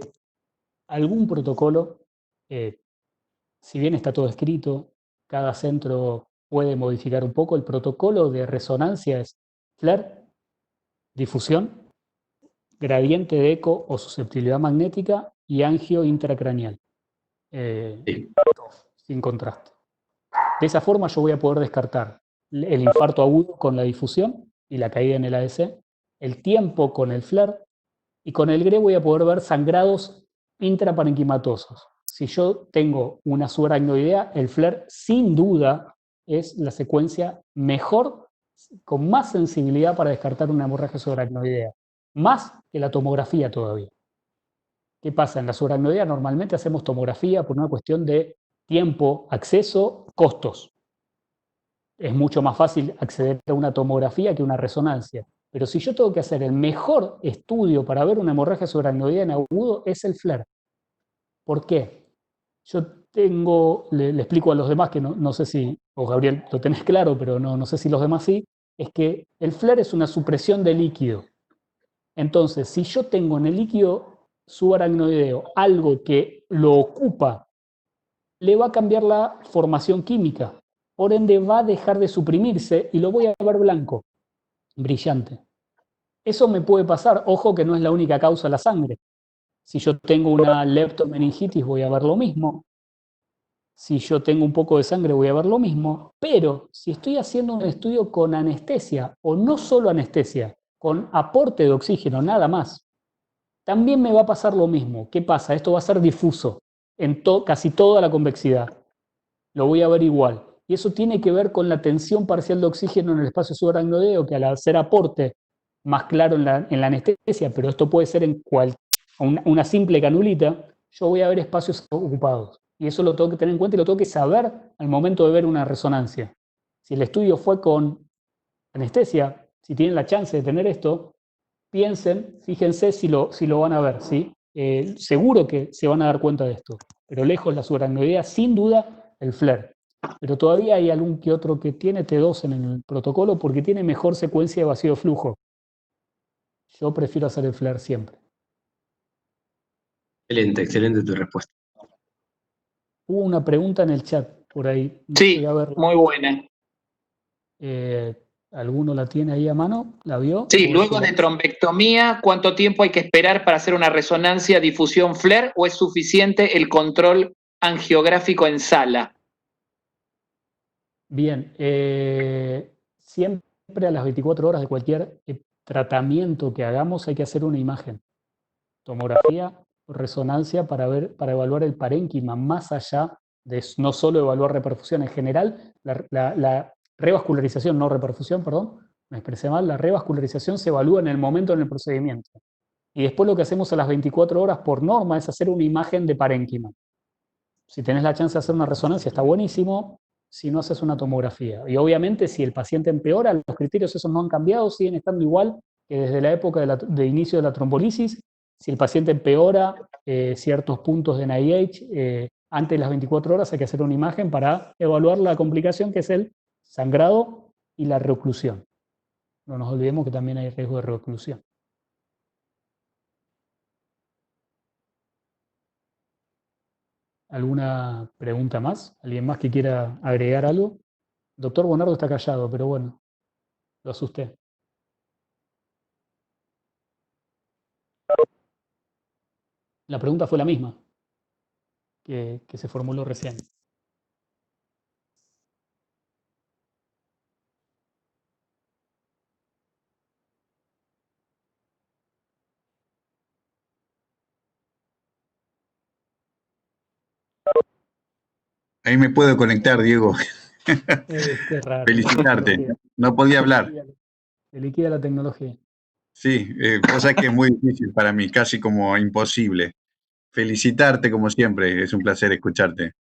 algún protocolo, si bien está todo escrito, cada centro puede modificar un poco. El protocolo de resonancia es FLAIR, difusión, gradiente de eco o susceptibilidad magnética y angio intracraneal, Sí. sin contraste. De esa forma yo voy a poder descartar el infarto agudo con la difusión y la caída en el ADC, el tiempo con el FLAIR, y con el GRE voy a poder ver sangrados intraparenquimatosos. Si yo tengo una subaracnoidea, el FLAIR sin duda es la secuencia mejor, con más sensibilidad para descartar una hemorragia subaracnoidea, más que la tomografía todavía. ¿Qué pasa? En la subaracnoidea normalmente hacemos tomografía por una cuestión de tiempo, acceso, costos. Es mucho más fácil acceder a una tomografía que una resonancia. Pero si yo tengo que hacer el mejor estudio para ver una hemorragia subaracnoidea en agudo, es el FLAIR. ¿Por qué? Yo tengo, le explico a los demás, que no sé si, o Gabriel lo tenés claro, pero no sé si los demás sí, es que el FLAIR es una supresión de líquido. Entonces, si yo tengo en el líquido subaracnoideo algo que lo ocupa, le va a cambiar la formación química. Por ende, va a dejar de suprimirse y lo voy a ver blanco, brillante. Eso me puede pasar. Ojo que no es la única causa de la sangre. Si yo tengo una leptomeningitis, voy a ver lo mismo. Si yo tengo un poco de sangre, voy a ver lo mismo. Pero si estoy haciendo un estudio con anestesia, o no solo anestesia, con aporte de oxígeno, nada más, también me va a pasar lo mismo. ¿Qué pasa? Esto va a ser difuso en casi toda la convexidad. Lo voy a ver igual. Y eso tiene que ver con la tensión parcial de oxígeno en el espacio subaracnoideo, que al hacer aporte más claro en la anestesia, pero esto puede ser en una simple canulita, yo voy a ver espacios ocupados. Y eso lo tengo que tener en cuenta y lo tengo que saber al momento de ver una resonancia. Si el estudio fue con anestesia, si tienen la chance de tener esto, piensen, fíjense si lo van a ver, ¿sí? Seguro que se van a dar cuenta de esto, pero lejos la subaracnoidea, sin duda, el FLAIR. Pero todavía hay algún que otro que tiene T2 en el protocolo porque tiene mejor secuencia de vacío de flujo. Yo prefiero hacer el FLAIR siempre. Excelente, excelente tu respuesta. Hubo una pregunta en el chat por ahí. No Sí, llegué a verla. muy buena. ¿Alguno la tiene ahí a mano? ¿La vio? Sí, luego de trombectomía, ¿cuánto tiempo hay que esperar para hacer una resonancia difusión FLAIR o es suficiente el control angiográfico en sala? Bien, siempre a las 24 horas de cualquier tratamiento que hagamos hay que hacer una imagen, tomografía o resonancia para evaluar el parénquima, más allá de no solo evaluar reperfusión. En general, la revascularización, no reperfusión, perdón, me expresé mal, la revascularización se evalúa en el momento en el procedimiento. Y después lo que hacemos a las 24 horas por norma es hacer una imagen de parénquima. Si tenés la chance de hacer una resonancia, está buenísimo. Si no, haces una tomografía. Y obviamente, si el paciente empeora, los criterios esos no han cambiado, siguen estando igual que desde la época de inicio de la trombolisis. Si el paciente empeora ciertos puntos de NIH, antes de las 24 horas hay que hacer una imagen para evaluar la complicación que es el sangrado y la reoclusión. No nos olvidemos que también hay riesgo de reoclusión. ¿Alguna pregunta más? ¿Alguien más que quiera agregar algo? Doctor Bonardo está callado, pero bueno, lo asusté. La pregunta fue la misma que se formuló recién. Ahí me puedo conectar, Diego. Qué raro. Felicitarte. No podía hablar. Se liquida la tecnología. Sí, cosa que es muy difícil para mí, casi como imposible. Felicitarte como siempre, es un placer escucharte.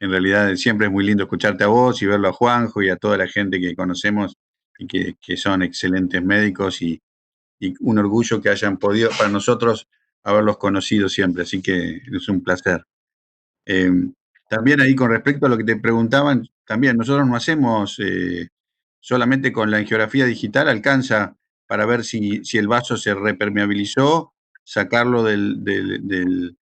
En realidad siempre es muy lindo escucharte a vos y verlo a Juanjo y a toda la gente que conocemos y que son excelentes médicos y un orgullo que hayan podido, para nosotros, haberlos conocido siempre, así que es un placer. También ahí con respecto a lo que te preguntaban, también nosotros no hacemos solamente con la angiografía digital, alcanza para ver si el vaso se repermeabilizó, sacarlo del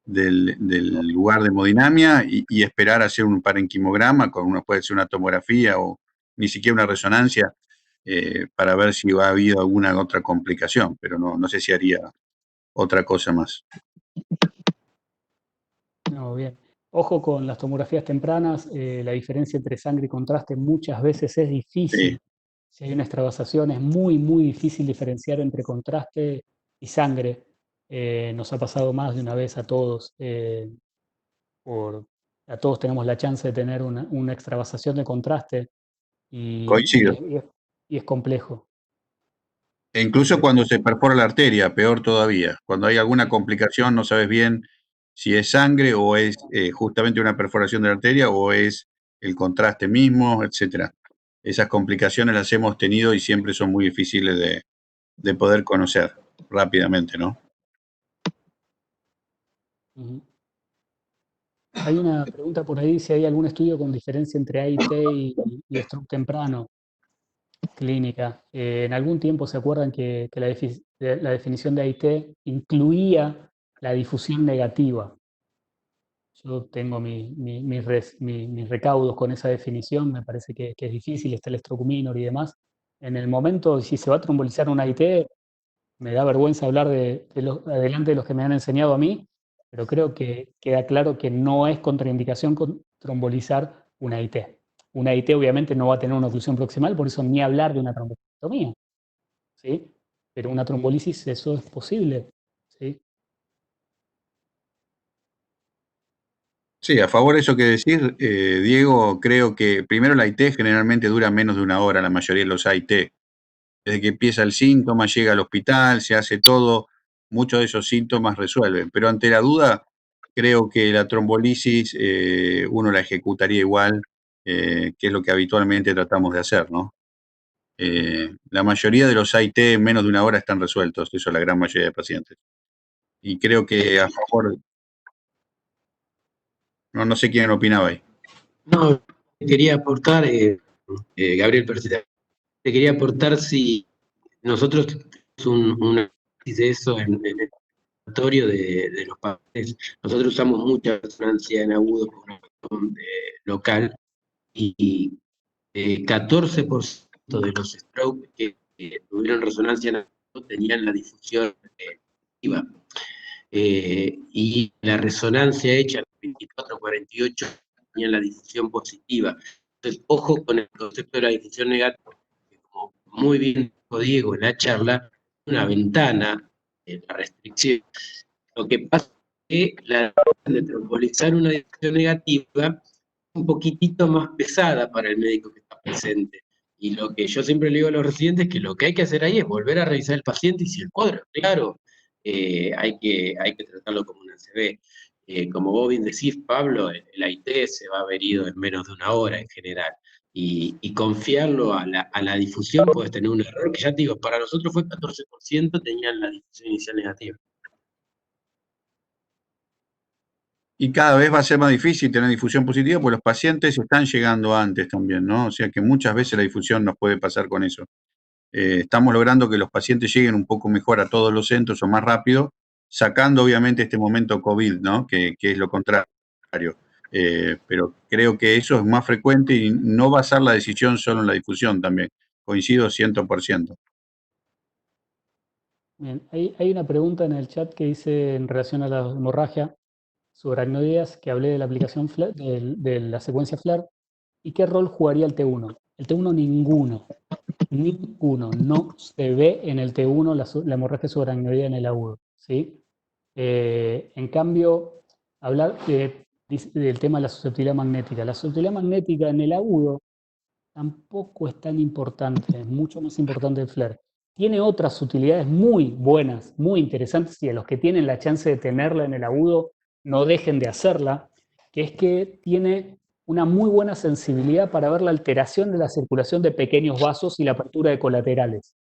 lugar de hemodinamia y esperar a hacer un parenquimograma, puede ser una tomografía o ni siquiera una resonancia, para ver si ha habido alguna otra complicación, pero no sé si haría otra cosa más. No, bien. Ojo con las tomografías tempranas, la diferencia entre sangre y contraste muchas veces es difícil. Sí. Si hay una extravasación es muy, muy difícil diferenciar entre contraste y sangre. Nos ha pasado más de una vez a todos. A todos tenemos la chance de tener una extravasación de contraste Coincido. y es complejo. E incluso cuando se perfora la arteria, peor todavía. Cuando hay alguna complicación, no sabes bien si es sangre o es justamente una perforación de la arteria o es el contraste mismo, etcétera. Esas complicaciones las hemos tenido y siempre son muy difíciles de poder conocer rápidamente, ¿no? Ujú. Hay una pregunta por ahí, si hay algún estudio con diferencia entre AIT y stroke temprano, clínica. En algún tiempo se acuerdan que la definición de AIT incluía la difusión negativa. Yo tengo mis recaudos con esa definición, me parece que es difícil, está el stroke minor y demás. En el momento, si se va a trombolizar un AIT, me da vergüenza hablar adelante de los que me han enseñado a mí, pero creo que queda claro que no es contraindicación trombolizar una IT. Una IT obviamente no va a tener una oclusión proximal, por eso ni hablar de una trombotomía, ¿sí? Pero una trombolisis, eso es posible, ¿sí? Sí, a favor de eso que decís, Diego, creo que primero la IT generalmente dura menos de una hora, la mayoría de los AIT. Desde que empieza el síntoma, llega al hospital, se hace todo, muchos de esos síntomas resuelven. Pero ante la duda, creo que la trombolisis uno la ejecutaría igual, que es lo que habitualmente tratamos de hacer, ¿no? La mayoría de los AIT en menos de una hora están resueltos, eso es la gran mayoría de pacientes. Y creo que a favor, no sé quién opinaba ahí. No, quería aportar, Gabriel Perceta, te quería aportar si nosotros tenemos un análisis de eso en el laboratorio de los pacientes. Nosotros usamos mucha resonancia en agudo por una cuestión local y 14% de los strokes que tuvieron resonancia en agudo tenían la difusión activa. Y la resonancia hecha en 24-48 tenía la difusión positiva. Entonces, ojo con el concepto de la difusión negativa, que como muy bien dijo Diego en la charla, una ventana en la restricción. Lo que pasa es que la de trombolizar una difusión negativa es un poquitito más pesada para el médico que está presente. Y lo que yo siempre le digo a los residentes es que lo que hay que hacer ahí es volver a revisar el paciente y si el cuadro es claro, hay que tratarlo como un ACV. Como vos bien decís, Pablo, el AIT se va a haber ido en menos de una hora en general. Y confiarlo a la difusión puede tener un error que ya te digo, para nosotros fue 14%, tenían la difusión inicial negativa. Y cada vez va a ser más difícil tener difusión positiva porque los pacientes están llegando antes también, ¿no? O sea que muchas veces la difusión nos puede pasar con eso. Estamos logrando que los pacientes lleguen un poco mejor a todos los centros o más rápido, sacando obviamente este momento COVID, ¿no? Que es lo contrario. Pero creo que eso es más frecuente y no basar la decisión solo en la difusión también. Coincido 100%. Bien, hay una pregunta en el chat que dice en relación a la hemorragia subaracnoideas, que hablé de la aplicación de la secuencia FLAIR, ¿y qué rol jugaría el T1? El T1 ninguno. Ninguno, no se ve en el T1 la hemorragia subaracnoidea en el agudo, ¿sí? En cambio, hablar del tema de la susceptibilidad magnética. La susceptibilidad magnética en el agudo tampoco es tan importante, es mucho más importante el FLAIR. Tiene otras utilidades muy buenas, muy interesantes, y a los que tienen la chance de tenerla en el agudo, no dejen de hacerla. que es que tiene una muy buena sensibilidad para ver la alteración de la circulación de pequeños vasos y la apertura de colaterales.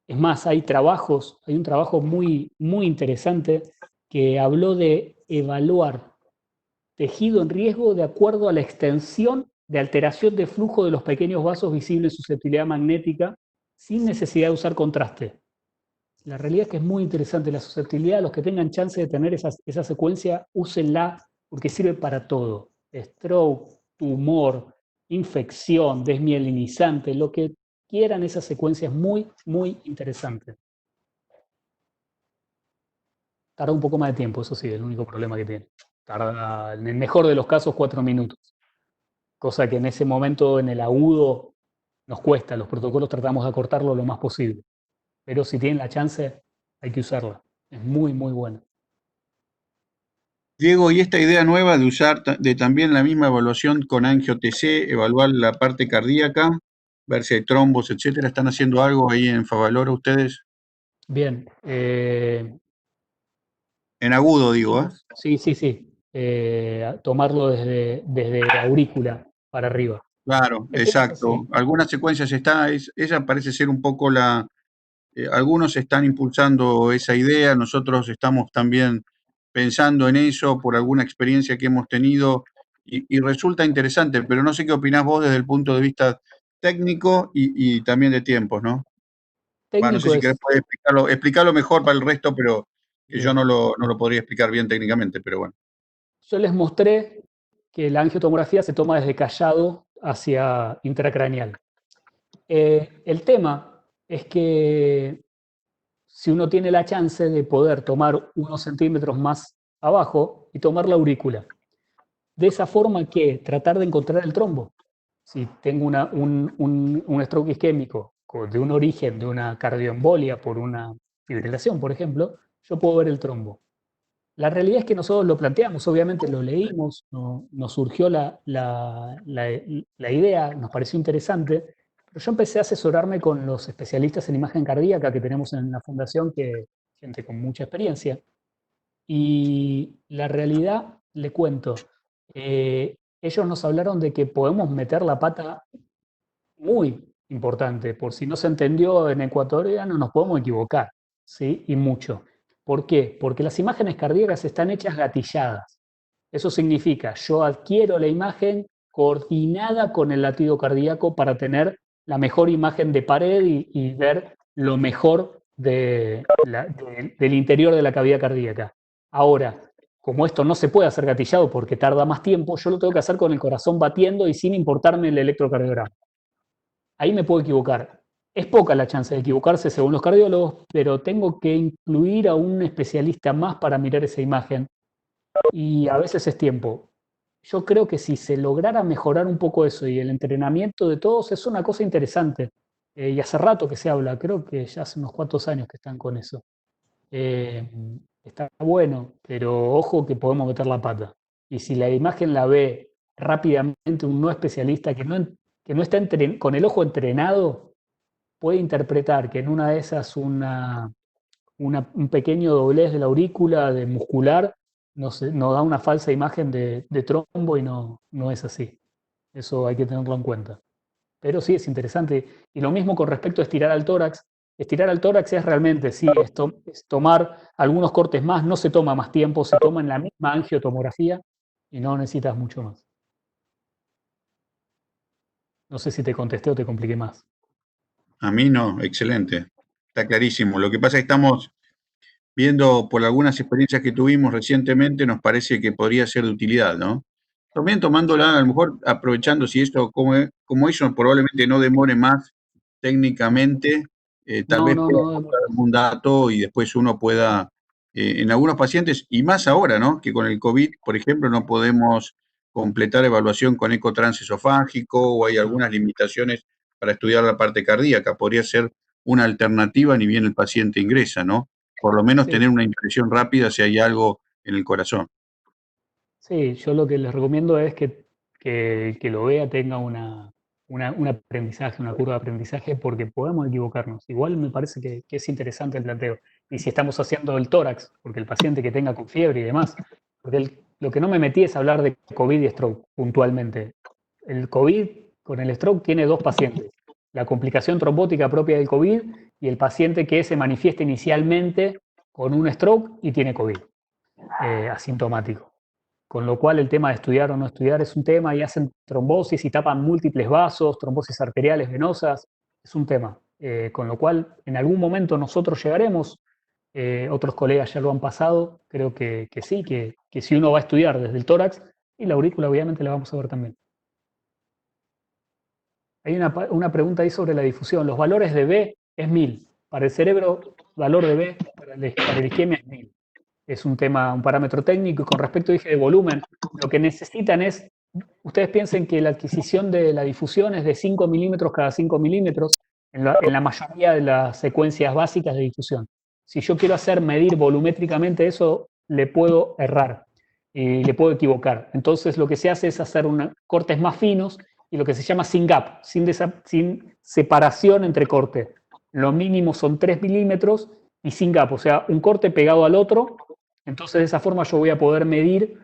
Es más, hay un trabajo muy, muy interesante que habló de evaluar tejido en riesgo de acuerdo a la extensión de alteración de flujo de los pequeños vasos visibles en susceptibilidad magnética sin necesidad de usar contraste. La realidad es que es muy interesante la susceptibilidad. Los que tengan chance de tener esa secuencia, úsenla porque sirve para todo. Stroke, tumor, infección, desmielinizante, lo que quieran, esa secuencia es muy, muy interesante. Tarda un poco más de tiempo, eso sí, es el único problema que tiene. Tarda, en el mejor de los casos, 4 minutos. Cosa que en ese momento, en el agudo, nos cuesta. Los protocolos tratamos de acortarlo lo más posible. Pero si tienen la chance, hay que usarla. Es muy, muy buena. Diego, y esta idea nueva de usar de también la misma evaluación con angio-TC, evaluar la parte cardíaca, ver si hay trombos, etcétera, ¿están haciendo algo ahí en Favaloro ustedes? Bien. En agudo, digo, ¿eh? Sí, sí, sí. Tomarlo desde la aurícula para arriba. Claro, El tema es exacto. así. Algunas secuencias esa parece ser un poco algunos están impulsando esa idea, nosotros estamos también pensando en eso por alguna experiencia que hemos tenido y resulta interesante, pero no sé qué opinás vos desde el punto de vista técnico y también de tiempos, ¿no? No sé Técnico si querés es. poder explicarlo mejor para el resto, pero que yo Bien. no lo podría explicar bien técnicamente, pero bueno. Yo les mostré que la angiotomografía se toma desde callado hacia intracraneal. El tema es que si uno tiene la chance de poder tomar unos centímetros más abajo y tomar la aurícula, de esa forma que tratar de encontrar el trombo. Si tengo un stroke isquémico de un origen de una cardioembolia por una fibrilación, por ejemplo, yo puedo ver el trombo. La realidad es que nosotros lo planteamos, obviamente lo leímos, nos surgió la idea, nos pareció interesante, pero yo empecé a asesorarme con los especialistas en imagen cardíaca que tenemos en la fundación, gente con mucha experiencia, y la realidad, le cuento, ellos nos hablaron de que podemos meter la pata muy importante. Por si no se entendió en ecuatoriano, nos podemos equivocar, ¿sí? Y mucho. ¿Por qué? Porque las imágenes cardíacas están hechas gatilladas. Eso significa, yo adquiero la imagen coordinada con el latido cardíaco para tener la mejor imagen de pared y ver lo mejor del interior de la cavidad cardíaca. Ahora, como esto no se puede hacer gatillado porque tarda más tiempo, yo lo tengo que hacer con el corazón batiendo y sin importarme el electrocardiograma. Ahí me puedo equivocar. Es poca la chance de equivocarse según los cardiólogos, pero tengo que incluir a un especialista más para mirar esa imagen y a veces es tiempo. Yo creo que si se lograra mejorar un poco eso y el entrenamiento de todos es una cosa interesante. Y hace rato que se habla, creo que ya hace unos cuantos años que están con eso. Eh, Está bueno, pero ojo que podemos meter la pata. Y si la imagen la ve rápidamente un no especialista que no está con el ojo entrenado, puede interpretar que en una de esas un pequeño doblez de la aurícula, de muscular, nos da una falsa imagen de trombo y no es así. Eso hay que tenerlo en cuenta. Pero sí es interesante. Y lo mismo con respecto a estirar al tórax. Estirar al tórax es realmente, sí, es tomar algunos cortes más, no se toma más tiempo, se toma en la misma angiotomografía y no necesitas mucho más. No sé si te contesté o te compliqué más. A mí no, excelente. Está clarísimo. Lo que pasa es que estamos viendo por algunas experiencias que tuvimos recientemente, nos parece que podría ser de utilidad, ¿no? También tomándola, a lo mejor aprovechando si esto, como eso probablemente no demore más técnicamente, tal No, vez no, pueda no. aportar algún dato y después uno pueda, en algunos pacientes, y más ahora, ¿no? Que con el COVID, por ejemplo, no podemos completar evaluación con eco transesofágico o hay No. algunas limitaciones para estudiar la parte cardíaca. Podría ser una alternativa ni bien el paciente ingresa, ¿no? Por lo menos Sí, tener una impresión rápida si hay algo en el corazón. sí, yo lo que les recomiendo es que el que lo vea tenga un aprendizaje, una curva de aprendizaje, porque podemos equivocarnos. Igual me parece que es interesante el planteo. Y si estamos haciendo el tórax, porque el paciente que tenga con fiebre y demás, porque lo que no me metí es hablar de COVID y stroke puntualmente. El COVID con el stroke tiene 2 pacientes. La complicación trombótica propia del COVID y el paciente que se manifiesta inicialmente con un stroke y tiene COVID, asintomático. Con lo cual el tema de estudiar o no estudiar es un tema, y hacen trombosis y tapan múltiples vasos, trombosis arteriales venosas, es un tema. Con lo cual en algún momento nosotros llegaremos, otros colegas ya lo han pasado, creo que sí, que si uno va a estudiar desde el tórax, y la aurícula obviamente la vamos a ver también. Hay una pregunta ahí sobre la difusión. Los valores de B es 1000. Para el cerebro, valor de B para la isquemia es 1000. Es un tema, un parámetro técnico. Y con respecto, dije, de volumen, lo que necesitan es, ustedes piensen que la adquisición de la difusión es de 5 milímetros cada 5 milímetros en la mayoría de las secuencias básicas de difusión. Si yo quiero hacer medir volumétricamente eso, le puedo errar y le puedo equivocar. Entonces lo que se hace es hacer cortes más finos y lo que se llama sin gap, sin separación entre cortes. Lo mínimo son 3 milímetros y sin gap, o sea, un corte pegado al otro. Entonces de esa forma yo voy a poder medir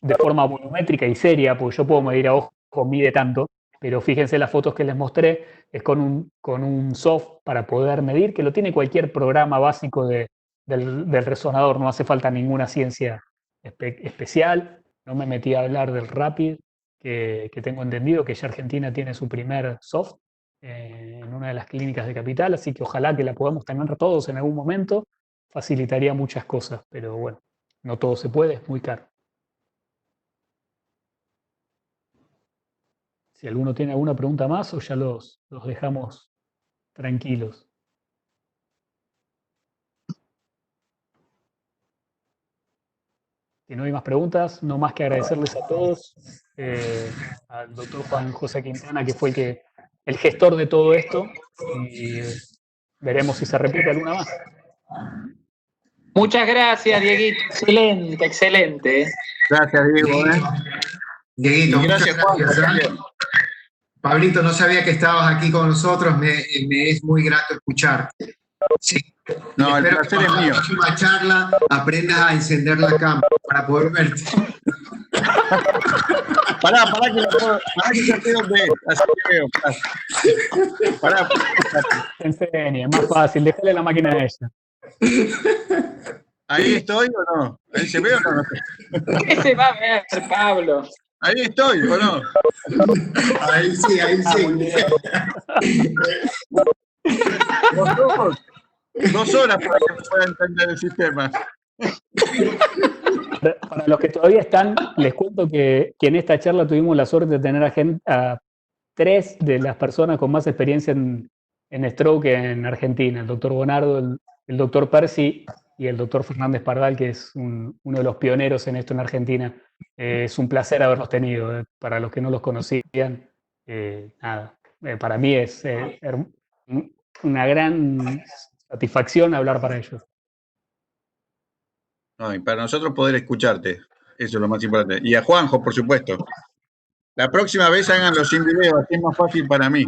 de forma volumétrica y seria, porque yo puedo medir a ojo, mide tanto, pero fíjense las fotos que les mostré, es con un soft para poder medir, que lo tiene cualquier programa básico del resonador, no hace falta ninguna ciencia especial. No me metí a hablar del Rapid, que tengo entendido que ya Argentina tiene su primer soft en una de las clínicas de Capital, así que ojalá que la podamos tener todos en algún momento, facilitaría muchas cosas, pero bueno, no todo se puede, es muy caro. Si alguno tiene alguna pregunta más o ya los dejamos tranquilos. Si no hay más preguntas, no más que agradecerles a todos, al doctor Juan José Quintana, que fue el gestor de todo esto, y veremos si se repite alguna más. Muchas gracias, Dieguito. Excelente, excelente. Gracias, Diego. Dieguito, Gracias, Juan. Pablito, no sabía que estabas aquí con nosotros, me es muy grato escuchar. Sí. No, el placer es mío. En la próxima charla aprendas a encender la cámara para poder verte. Pará que ya sé dónde es, así que veo. Pará. Enseñe, más fácil, déjale la máquina a ella. ¿Ahí estoy o no? ¿Ahí se ve o no? ¿Qué se va a ver, Pablo? ¿Ahí estoy o no? Ahí sí, ahí sí. 2 horas para que pueda entender el sistema. Para los que todavía están, les cuento que en esta charla tuvimos la suerte de tener a 3 de las personas con más experiencia en stroke en Argentina, el doctor Bonardo, el doctor Percy y el doctor Fernández Pardal, que es uno de los pioneros en esto en Argentina. Es un placer haberlos tenido. Para los que no los conocían, para mí es una gran satisfacción hablar para ellos. No, y para nosotros poder escucharte, eso es lo más importante. Y a Juanjo, por supuesto. La próxima vez háganlo sin video, así es más fácil para mí.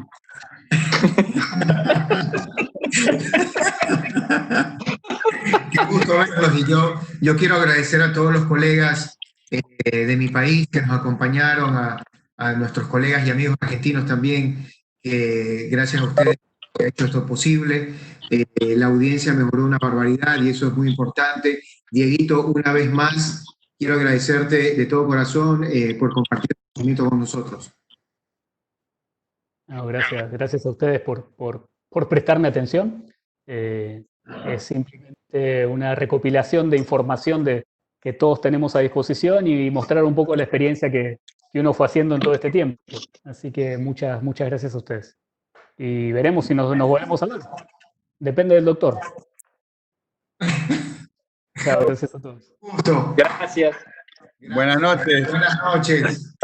Qué gusto verlos. Y yo quiero agradecer a todos los colegas de mi país que nos acompañaron, a nuestros colegas y amigos argentinos también, gracias a ustedes que ha hecho esto posible. La audiencia mejoró una barbaridad y eso es muy importante. Dieguito, una vez más, quiero agradecerte de todo corazón por compartir el conocimiento con nosotros. No, gracias a ustedes por prestarme atención. Es simplemente una recopilación de información que todos tenemos a disposición y mostrar un poco la experiencia que uno fue haciendo en todo este tiempo. Así que muchas gracias a ustedes. Y veremos si nos volvemos a hablar. Depende del doctor. Chao, gracias a todos. Gusto. Gracias. Buenas noches. Buenas noches.